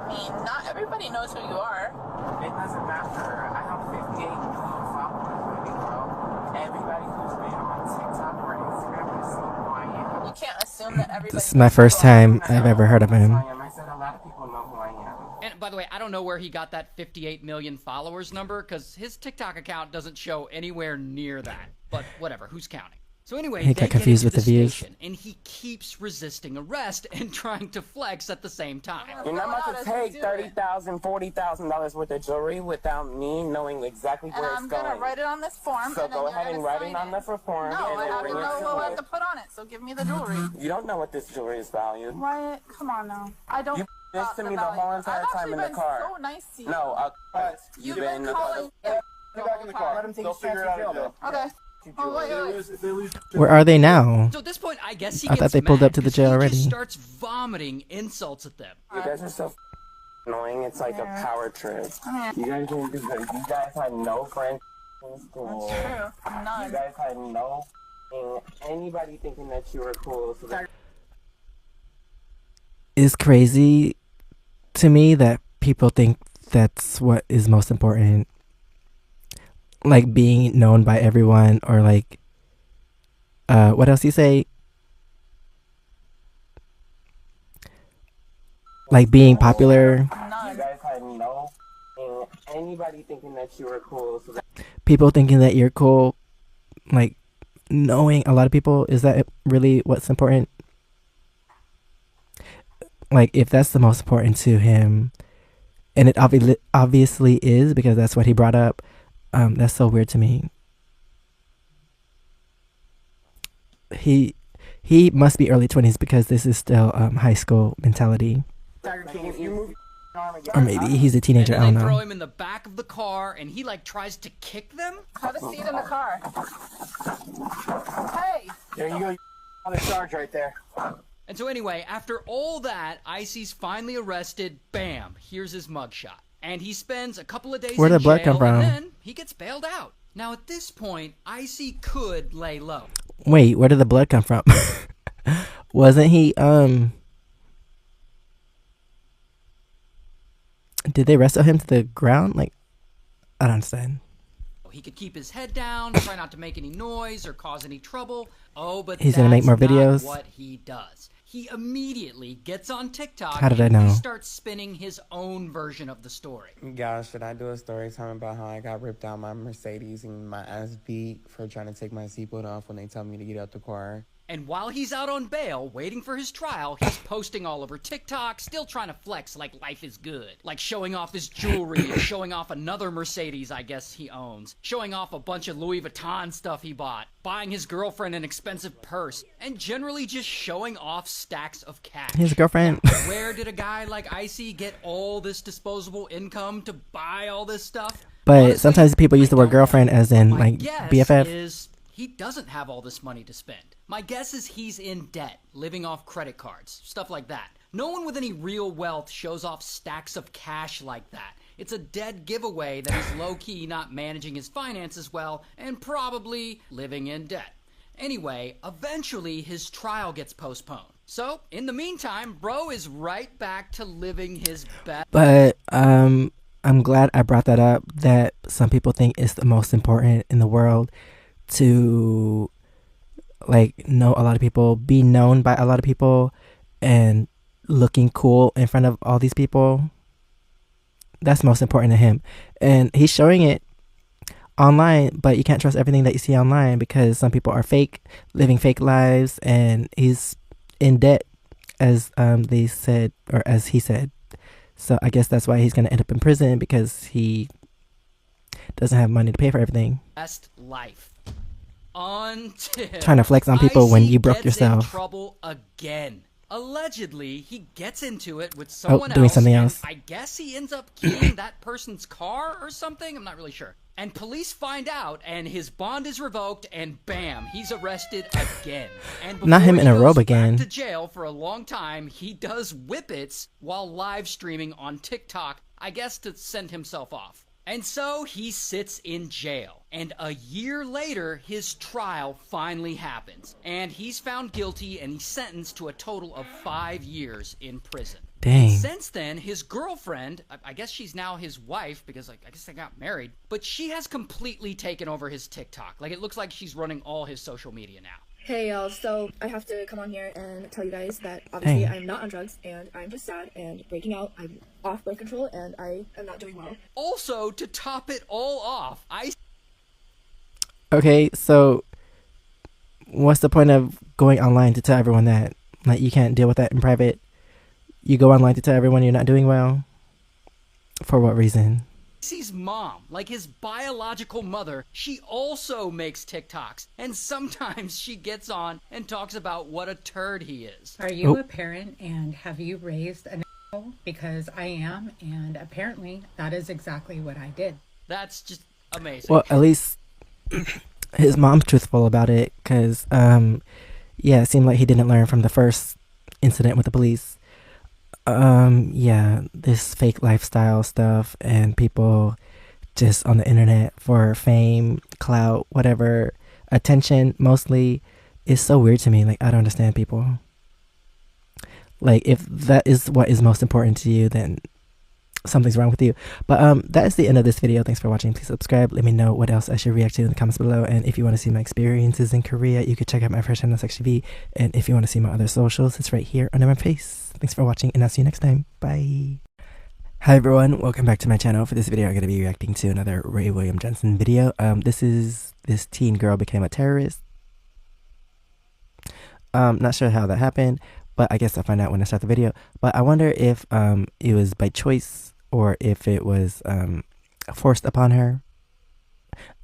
mean, not everybody knows who you are. It doesn't matter. I have 58 million followers, baby girl. Everybody who's been on TikTok or Instagram is so quiet. You can't assume that everybody. This is my first time I've ever heard of him. I said a lot of people know who I am. And by the way, I don't know where he got that 58 million followers number, because his TikTok account doesn't show anywhere near that. But whatever, who's counting? So anyway, He they got confused get into with the views. station, and he keeps resisting arrest and trying to flex at the same time. You're not about to take $30,000, $40,000 worth of jewelry without me knowing exactly where And it's I'm going. gonna write it on this form. So and then go you're ahead and gonna write sign it on the form. No, and I then have to bring it know to what I me. have to put on it. So give me the jewelry. You don't know what this jewelry is valued. Why? Come on now. I don't. You this to me the whole entire time in the car. So nice to you. No, You've been calling. Get back in the car. Let him take his chance in jail, though. Okay. Oh, wait. Where are they now? So at this point, I guess he I gets thought they pulled mad up to the 'cause jail he already. just starts vomiting insults at them. You guys are so annoying. It's like a power trip. You guys are no friends. in school. That's true. I'm not. You guys had no anybody thinking that you were cool. So that It's crazy to me that people think that's what is most important. Like being known by everyone, or like, what else you say? Like being popular. I'm not. you guys had no anybody thinking that you were cool. So that People thinking that you're cool. Like knowing a lot of people. Is that really what's important? Like if that's the most important to him, and it obviously is, because that's what he brought up. That's so weird to me. He must be early 20s, because this is still high school mentality. Tiger King, if you move your arm again, Or maybe he's a teenager, I And don't then they throw know. him in the back of the car, and he like tries to kick them. Have a seat in the car. Hey! There you go. On the charge right there. And so anyway, after all that, Icy's finally arrested. Bam! Here's his mugshot. And he spends a couple of days Where'd in the blood jail, come from? and then he gets bailed out. Now at this point, Icy could lay low. Wait, where did the blood come from? Wasn't he, did they wrestle him to the ground? Like, I don't understand. He could keep his head down, try not to make any noise or cause any trouble. Oh, but He's gonna make more that's not videos? what he does. He immediately gets on TikTok How did I and know? he starts spinning his own version of the story. Gosh, should I do a story time about how I got ripped out my Mercedes and my ass beat for trying to take my seatbelt off when they tell me to get out the car? And while he's out on bail, waiting for his trial, he's posting all over TikTok, still trying to flex like life is good. Like showing off his jewelry, showing off another Mercedes I guess he owns, showing off a bunch of Louis Vuitton stuff he bought, buying his girlfriend an expensive purse, and generally just showing off stacks of cash. His girlfriend. Where did a guy like Icy get all this disposable income to buy all this stuff? But Honestly, sometimes people use the word girlfriend as in, my like, guess BFF. is he doesn't have all this money to spend. My guess is he's in debt, living off credit cards, stuff like that. No one with any real wealth shows off stacks of cash like that. It's a dead giveaway that he's low-key not managing his finances well and probably living in debt. Anyway, eventually his trial gets postponed. So, in the meantime, bro is right back to living his best. But I'm glad I brought that up, that some people think it's the most important in the world to, like, know a lot of people, be known by a lot of people, and looking cool in front of all these people. That's most important to him. And he's showing it online, but you can't trust everything that you see online, because some people are fake, living fake lives, and he's in debt, as they said, or as he said. So I guess that's why he's going to end up in prison, because he doesn't have money to pay for everything. Best life. Until Trying to flex on people when Icy you broke gets yourself. in trouble again. Allegedly, he gets into it with someone doing else, something and else. I guess he ends up keying that person's car or something. I'm not really sure. And police find out, and his bond is revoked, and bam, he's arrested again. And Not him before in he a goes robe back again. to jail for a long time, he does whippets while live streaming on TikTok, I guess to send himself off. And so he sits in jail. And a year later, his trial finally happens. And he's found guilty, and he's sentenced to a total of 5 years in prison. Dang. Since then, his girlfriend, I guess she's now his wife, because I guess they got married, but she has completely taken over his TikTok. Like, it looks like she's running all his social media now. Hey y'all, so I have to come on here and tell you guys that obviously Dang. I'm not on drugs and I'm just sad and breaking out. I'm off birth control and I am not doing well. Also, to top it all off, Okay, so what's the point of going online to tell everyone that, like, you can't deal with that in private? You go online to tell everyone you're not doing well? For what reason? Icy's mom, like his biological mother, she also makes TikToks, and sometimes she gets on and talks about what a turd he is. Are you a parent and have you raised an asshole? Because I am, and apparently that is exactly what I did. That's just amazing. Well, at least his mom's truthful about it, because, yeah, it seemed like he didn't learn from the first incident with the police. Yeah, this fake lifestyle stuff and people just on the internet for fame, clout, whatever, attention mostly, is so weird to me. Like, I don't understand people. Like, if that is what is most important to you, then something's wrong with you. But that is the end of this video. Thanks for watching. Please subscribe. Let me know what else I should react to in the comments below. And if you want to see my experiences in Korea, you could check out my first channel, Sex TV. And if you want to see my other socials, it's right here under my face. Thanks for watching, and I'll see you next time. Bye. Hi everyone, welcome back to my channel. For this video, I'm going to be reacting to another Ray William Johnson video. This teen girl became a terrorist. Not sure how that happened, but I guess I'll find out when I start the video. But I wonder if it was by choice or if it was forced upon her.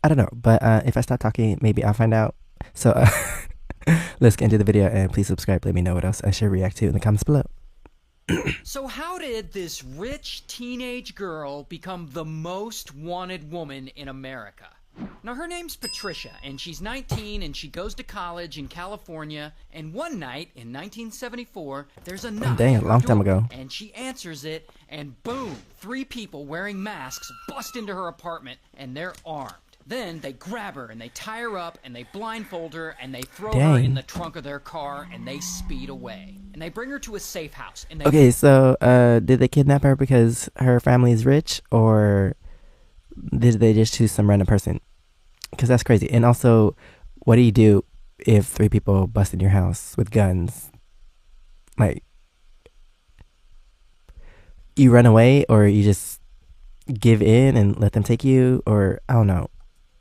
I don't know, but if I start talking, maybe I'll find out. So let's get into the video, and please subscribe. Let me know what else I should react to in the comments below. So how did this rich teenage girl become the most wanted woman in America? Now, her name's Patricia, and she's 19, and she goes to college in California, and one night in 1974, there's a knock dang, at a her long time door, ago. and she answers it, and boom, 3 people wearing masks bust into her apartment, and they're armed. Then they grab her and they tie her up and they blindfold her and they throw her in the trunk of their car and they speed away. And they bring her to a safe house. And they okay, so did they kidnap her because her family is rich, or did they just choose some random person? Because that's crazy. And also, what do you do if 3 people bust in your house with guns? Like, you run away, or you just give in and let them take you, or I don't know.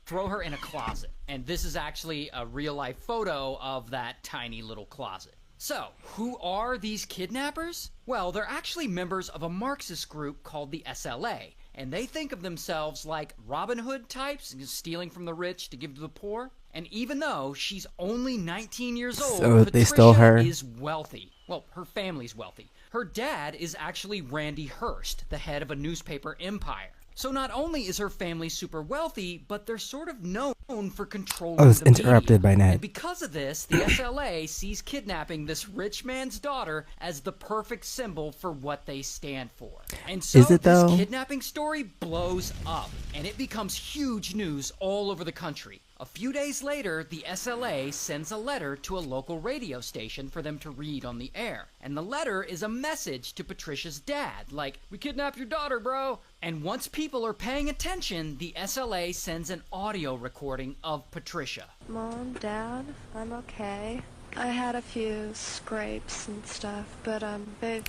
throw her in a closet. And this is actually a real-life photo of that tiny little closet. So, who are these kidnappers? Well, they're actually members of a Marxist group called the SLA, and they think of themselves like Robin Hood types, stealing from the rich to give to the poor. And even though she's only 19 years old, so Patricia they stole her. is wealthy. Well, her family's wealthy. Her dad is actually Randy Hearst, the head of a newspaper empire. So not only is her family super wealthy, but they're sort of known for controlling I was the interrupted media. by Nat. And because of this, the SLA sees kidnapping this rich man's daughter as the perfect symbol for what they stand for. And so Is it this though? kidnapping story blows up, and it becomes huge news all over the country. A few days later, the SLA sends a letter to a local radio station for them to read on the air. And the letter is a message to Patricia's dad, like, "We kidnapped your daughter, bro." And once people are paying attention, the SLA sends an audio recording of Patricia. Mom, Dad, I'm okay. I had a few scrapes and stuff, but they've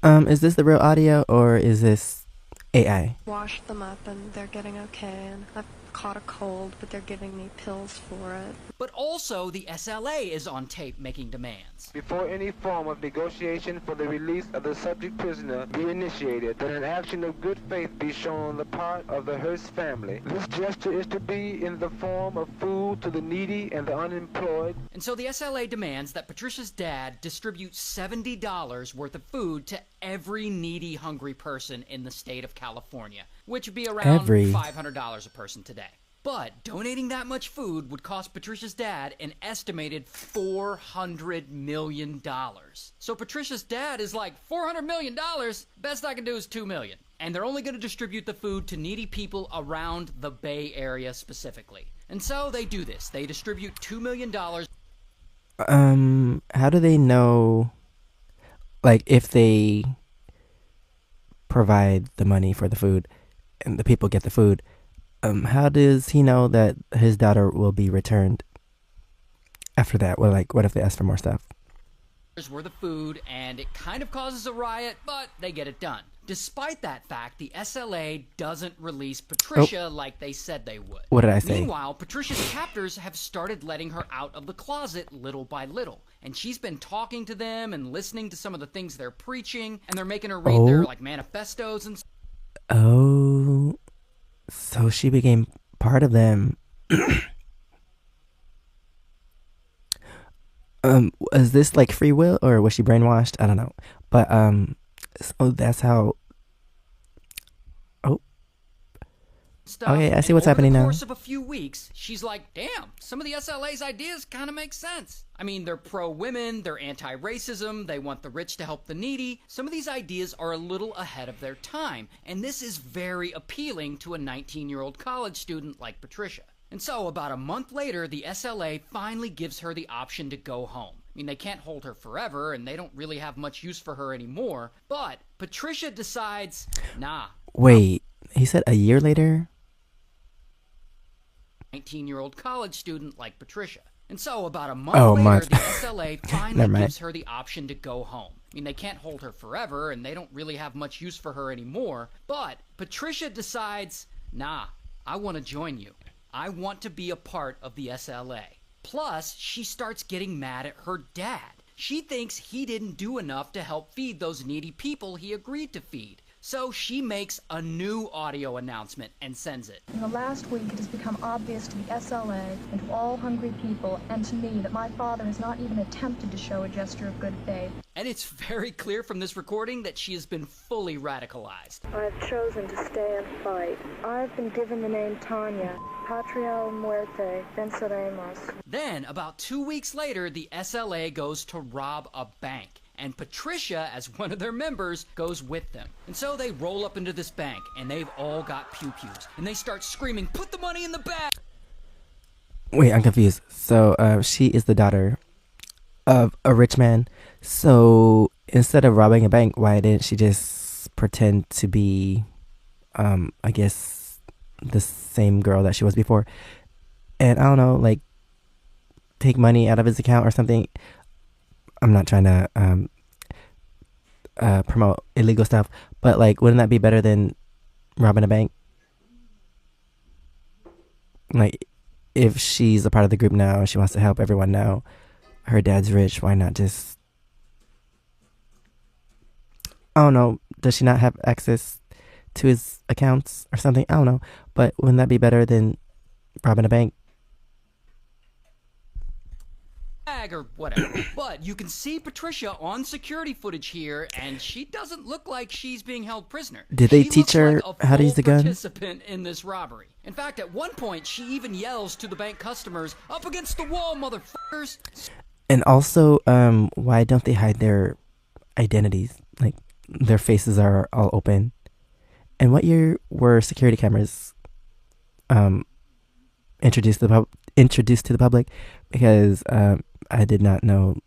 Is this the real audio, or is this AI? washed them up and they're getting okay, and I've caught a cold, but they're giving me pills for it. But also, the SLA is on tape making demands. Before any form of negotiation for the release of the subject prisoner be initiated, that an action of good faith be shown on the part of the Hearst family. This gesture is to be in the form of food to the needy and the unemployed. And so the SLA demands that Patricia's dad distribute $70 worth of food to every needy, hungry person in the state of California, which would be around $500 a person today. But donating that much food would cost Patricia's dad an estimated $400 million. So Patricia's dad is like, $400 million? Best I can do is $2 million. And they're only going to distribute the food to needy people around the Bay Area specifically. And so they do this. They distribute $2 million. How do they know, like, if they provide the money for the food and the people get the food, how does he know that his daughter will be returned after that? Well, like, what if they ask for more stuff? Worth of food, and it kind of causes a riot, but they get it done. Despite that fact, the SLA doesn't release Patricia like they said they would. What did I say? Meanwhile, Patricia's captors have started letting her out of the closet little by little, and she's been talking to them and listening to some of the things they're preaching, and they're making her read their like manifestos and. Oh, so she became part of them. Is this like free will, or was she brainwashed? I don't know. But so that's how. Oh. stuff. Okay, I see and what's happening over the now. course of a few weeks, she's like, damn, some of the SLA's ideas kind of make sense. I mean, they're pro-women, they're anti-racism, they want the rich to help the needy. Some of these ideas are a little ahead of their time, and this is very appealing to a 19-year-old college student like Patricia. And so, about a month later, the SLA finally gives her the option to go home. I mean, they can't hold her forever, and they don't really have much use for her anymore, but Patricia decides, nah. Wait, he said a year later? 19-year-old college student like Patricia. And so, about a month later, month. the SLA finally Never mind. gives her the option to go home. I mean, they can't hold her forever, and they don't really have much use for her anymore, but Patricia decides, nah, I want to join you. I want to be a part of the SLA. Plus, she starts getting mad at her dad. She thinks he didn't do enough to help feed those needy people he agreed to feed. So she makes a new audio announcement and sends it. In the last week, it has become obvious to the SLA and to all hungry people and to me that my father has not even attempted to show a gesture of good faith. And it's very clear from this recording that she has been fully radicalized. I've chosen to stay and fight. I've been given the name Tanya, Patria o Muerte, venceremos. Then, about 2 weeks later, the SLA goes to rob a bank. And Patricia, as one of their members, goes with them. And so they roll up into this bank, and they've all got pew-pews. And they start screaming, put the money in the bag! Wait, I'm confused. So, she is the daughter of a rich man. So, instead of robbing a bank, why didn't she just pretend to be, I guess, the same girl that she was before? And I don't know, like, take money out of his account or something. I'm not trying to promote illegal stuff, but like, wouldn't that be better than robbing a bank? Like, if she's a part of the group now and she wants to help everyone now, her dad's rich, why not just, I don't know, does she not have access to his accounts or something? I don't know, but wouldn't that be better than robbing a bank? Or whatever. But you can see Patricia on security footage here, and she doesn't look like she's being held prisoner. Did they She teach looks her like a how to use the full gun? Participant in this robbery. In fact, at one point, she even yells to the bank customers, "Up against the wall, motherfuckers!" And also, why don't they hide their identities? Like, their faces are all open. And what year were security cameras introduced to the public? Because I did not know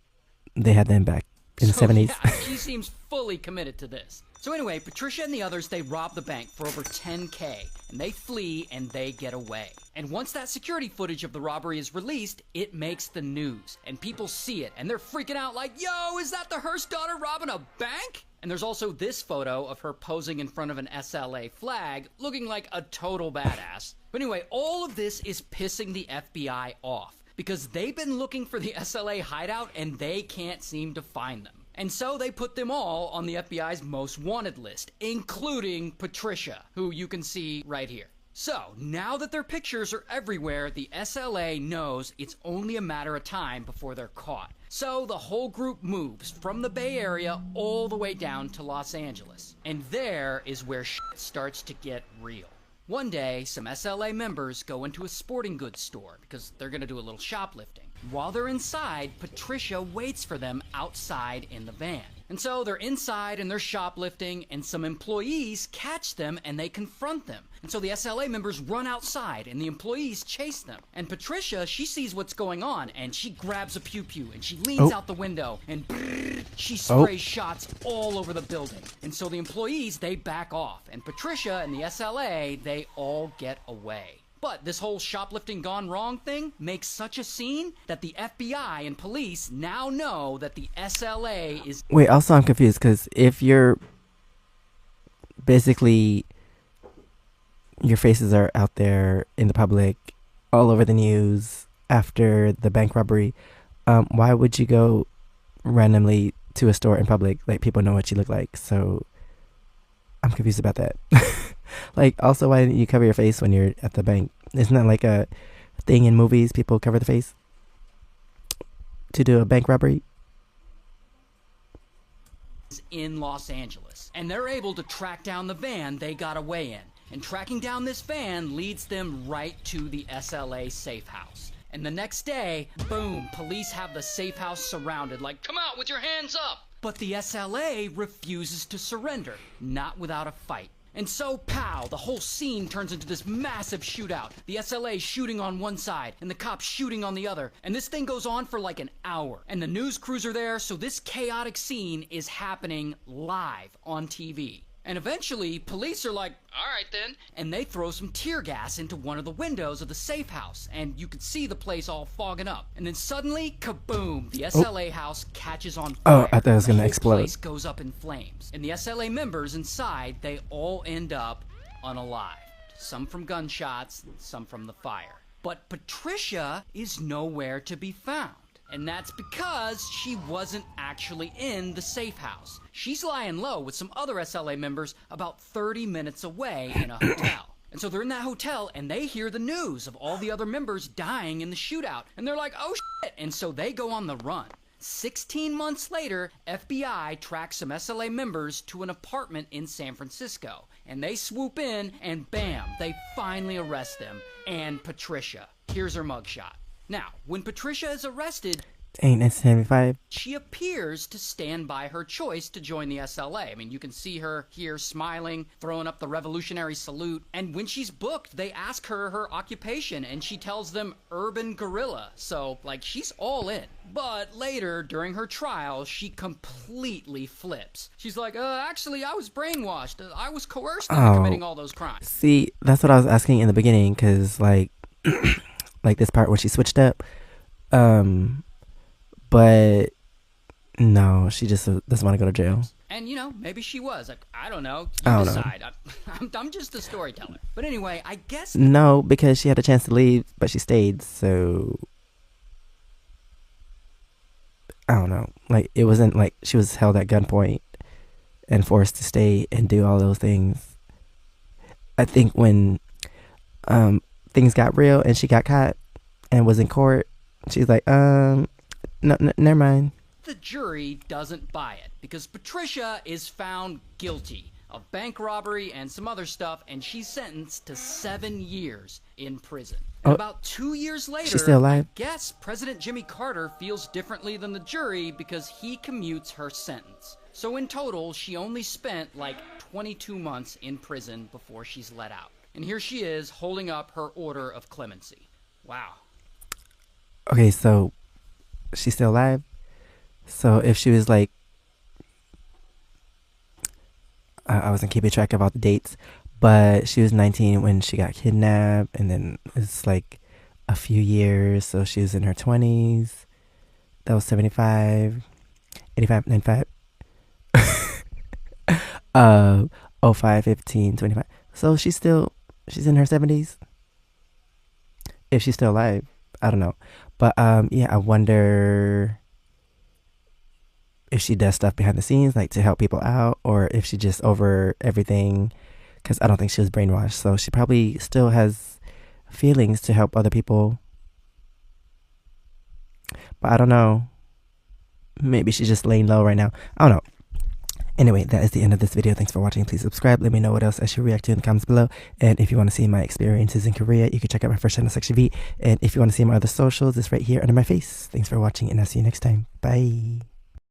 they had them back in the 70s. Yeah, she seems fully committed to this. So anyway, Patricia and the others, they rob the bank for over $10K, and they flee and they get away. And once that security footage of the robbery is released, it makes the news, and people see it, and they're freaking out like, yo, is that the Hearst daughter robbing a bank? And there's also this photo of her posing in front of an SLA flag, looking like a total badass. But anyway, all of this is pissing the FBI off, because they've been looking for the SLA hideout and they can't seem to find them. And so they put them all on the FBI's most wanted list, including Patricia, who you can see right here. So, now that their pictures are everywhere, the SLA knows it's only a matter of time before they're caught. So the whole group moves from the Bay Area all the way down to Los Angeles. And there is where shit starts to get real. One day, some SLA members go into a sporting goods store because they're gonna do a little shoplifting. While they're inside, Patricia waits for them outside in the van. And so they're inside and they're shoplifting, and some employees catch them and they confront them. And so the SLA members run outside and the employees chase them. And Patricia, she sees what's going on and she grabs a pew-pew and she leans out the window and she sprays shots all over the building. And so the employees, they back off. And Patricia and the SLA, they all get away. But this whole shoplifting gone wrong thing makes such a scene that the FBI and police now know that the SLA is... Wait, also I'm confused, because if you're basically, your faces are out there in the public, all over the news after the bank robbery, why would you go randomly to a store in public? Like, people know what you look like, so I'm confused about that. Like, also, why didn't you cover your face when you're at the bank? Isn't that like a thing in movies? People cover the face to do a bank robbery? In Los Angeles. And they're able to track down the van they got away in. And tracking down this van leads them right to the SLA safe house. And the next day, boom, police have the safe house surrounded, like, come out with your hands up! But the SLA refuses to surrender, not without a fight. And so, pow, the whole scene turns into this massive shootout. The SLA shooting on one side, and the cops shooting on the other. And this thing goes on for like an hour. And the news crews are there, so this chaotic scene is happening live on TV. And eventually, police are like, all right then, and they throw some tear gas into one of the windows of the safe house, and you could see the place all fogging up. And then suddenly, kaboom, the SLA house catches on fire. Oh, I thought it was gonna explode. The place goes up in flames. And the SLA members inside, they all end up unalive. Some from gunshots, some from the fire. But Patricia is nowhere to be found. And that's because she wasn't actually in the safe house. She's lying low with some other SLA members about 30 minutes away in a hotel. And so they're in that hotel and they hear the news of all the other members dying in the shootout. And they're like, oh shit. And so they go on the run. 16 months later, FBI tracks some SLA members to an apartment in San Francisco. And they swoop in and bam, they finally arrest them. And Patricia. Here's her mugshot. Now, when Patricia is arrested, Dang, 1975. she appears to stand by her choice to join the SLA. I mean, you can see her here smiling, throwing up the revolutionary salute. And when she's booked, they ask her her occupation, and she tells them urban guerrilla. So, like, she's all in. But later, during her trial, she completely flips. She's like, actually, I was brainwashed. I was coerced into committing all those crimes. See, that's what I was asking in the beginning, because, like, like this part where she switched up. But no, she just doesn't want to go to jail. And, you know, maybe she was. Like, I don't know. I You don't know. decide. I'm just a storyteller. But anyway, I guess... No, because she had a chance to leave, but she stayed, so... I don't know. Like, it wasn't like she was held at gunpoint and forced to stay and do all those things. I think when things got real and she got caught and was in court, she's like, no, never mind. The jury doesn't buy it because Patricia is found guilty of bank robbery and some other stuff, and she's sentenced to 7 years in prison. And about 2 years later, she's still alive? I guess President Jimmy Carter feels differently than the jury because he commutes her sentence. So in total, she only spent like 22 months in prison before she's let out. And here she is holding up her order of clemency. Wow. Okay, so she's still alive? So if she was like, I wasn't keeping track of all the dates, but she was 19 when she got kidnapped, and then it's like a few years, so she was in her 20s. That was 75, 85, 95, 05, 15, 25. So she's in her 70s. If she's still alive, I don't know. But yeah, I wonder if she does stuff behind the scenes, like to help people out, or if she just over everything, because I don't think she was brainwashed. So she probably still has feelings to help other people. But I don't know. Maybe she's just laying low right now. I don't know. Anyway, that is the end of this video. Thanks for watching. Please subscribe. Let me know what else I should react to in the comments below. And if you want to see my experiences in Korea, you can check out my first channel, Section V. And if you want to see my other socials, it's right here under my face. Thanks for watching, and I'll see you next time. Bye.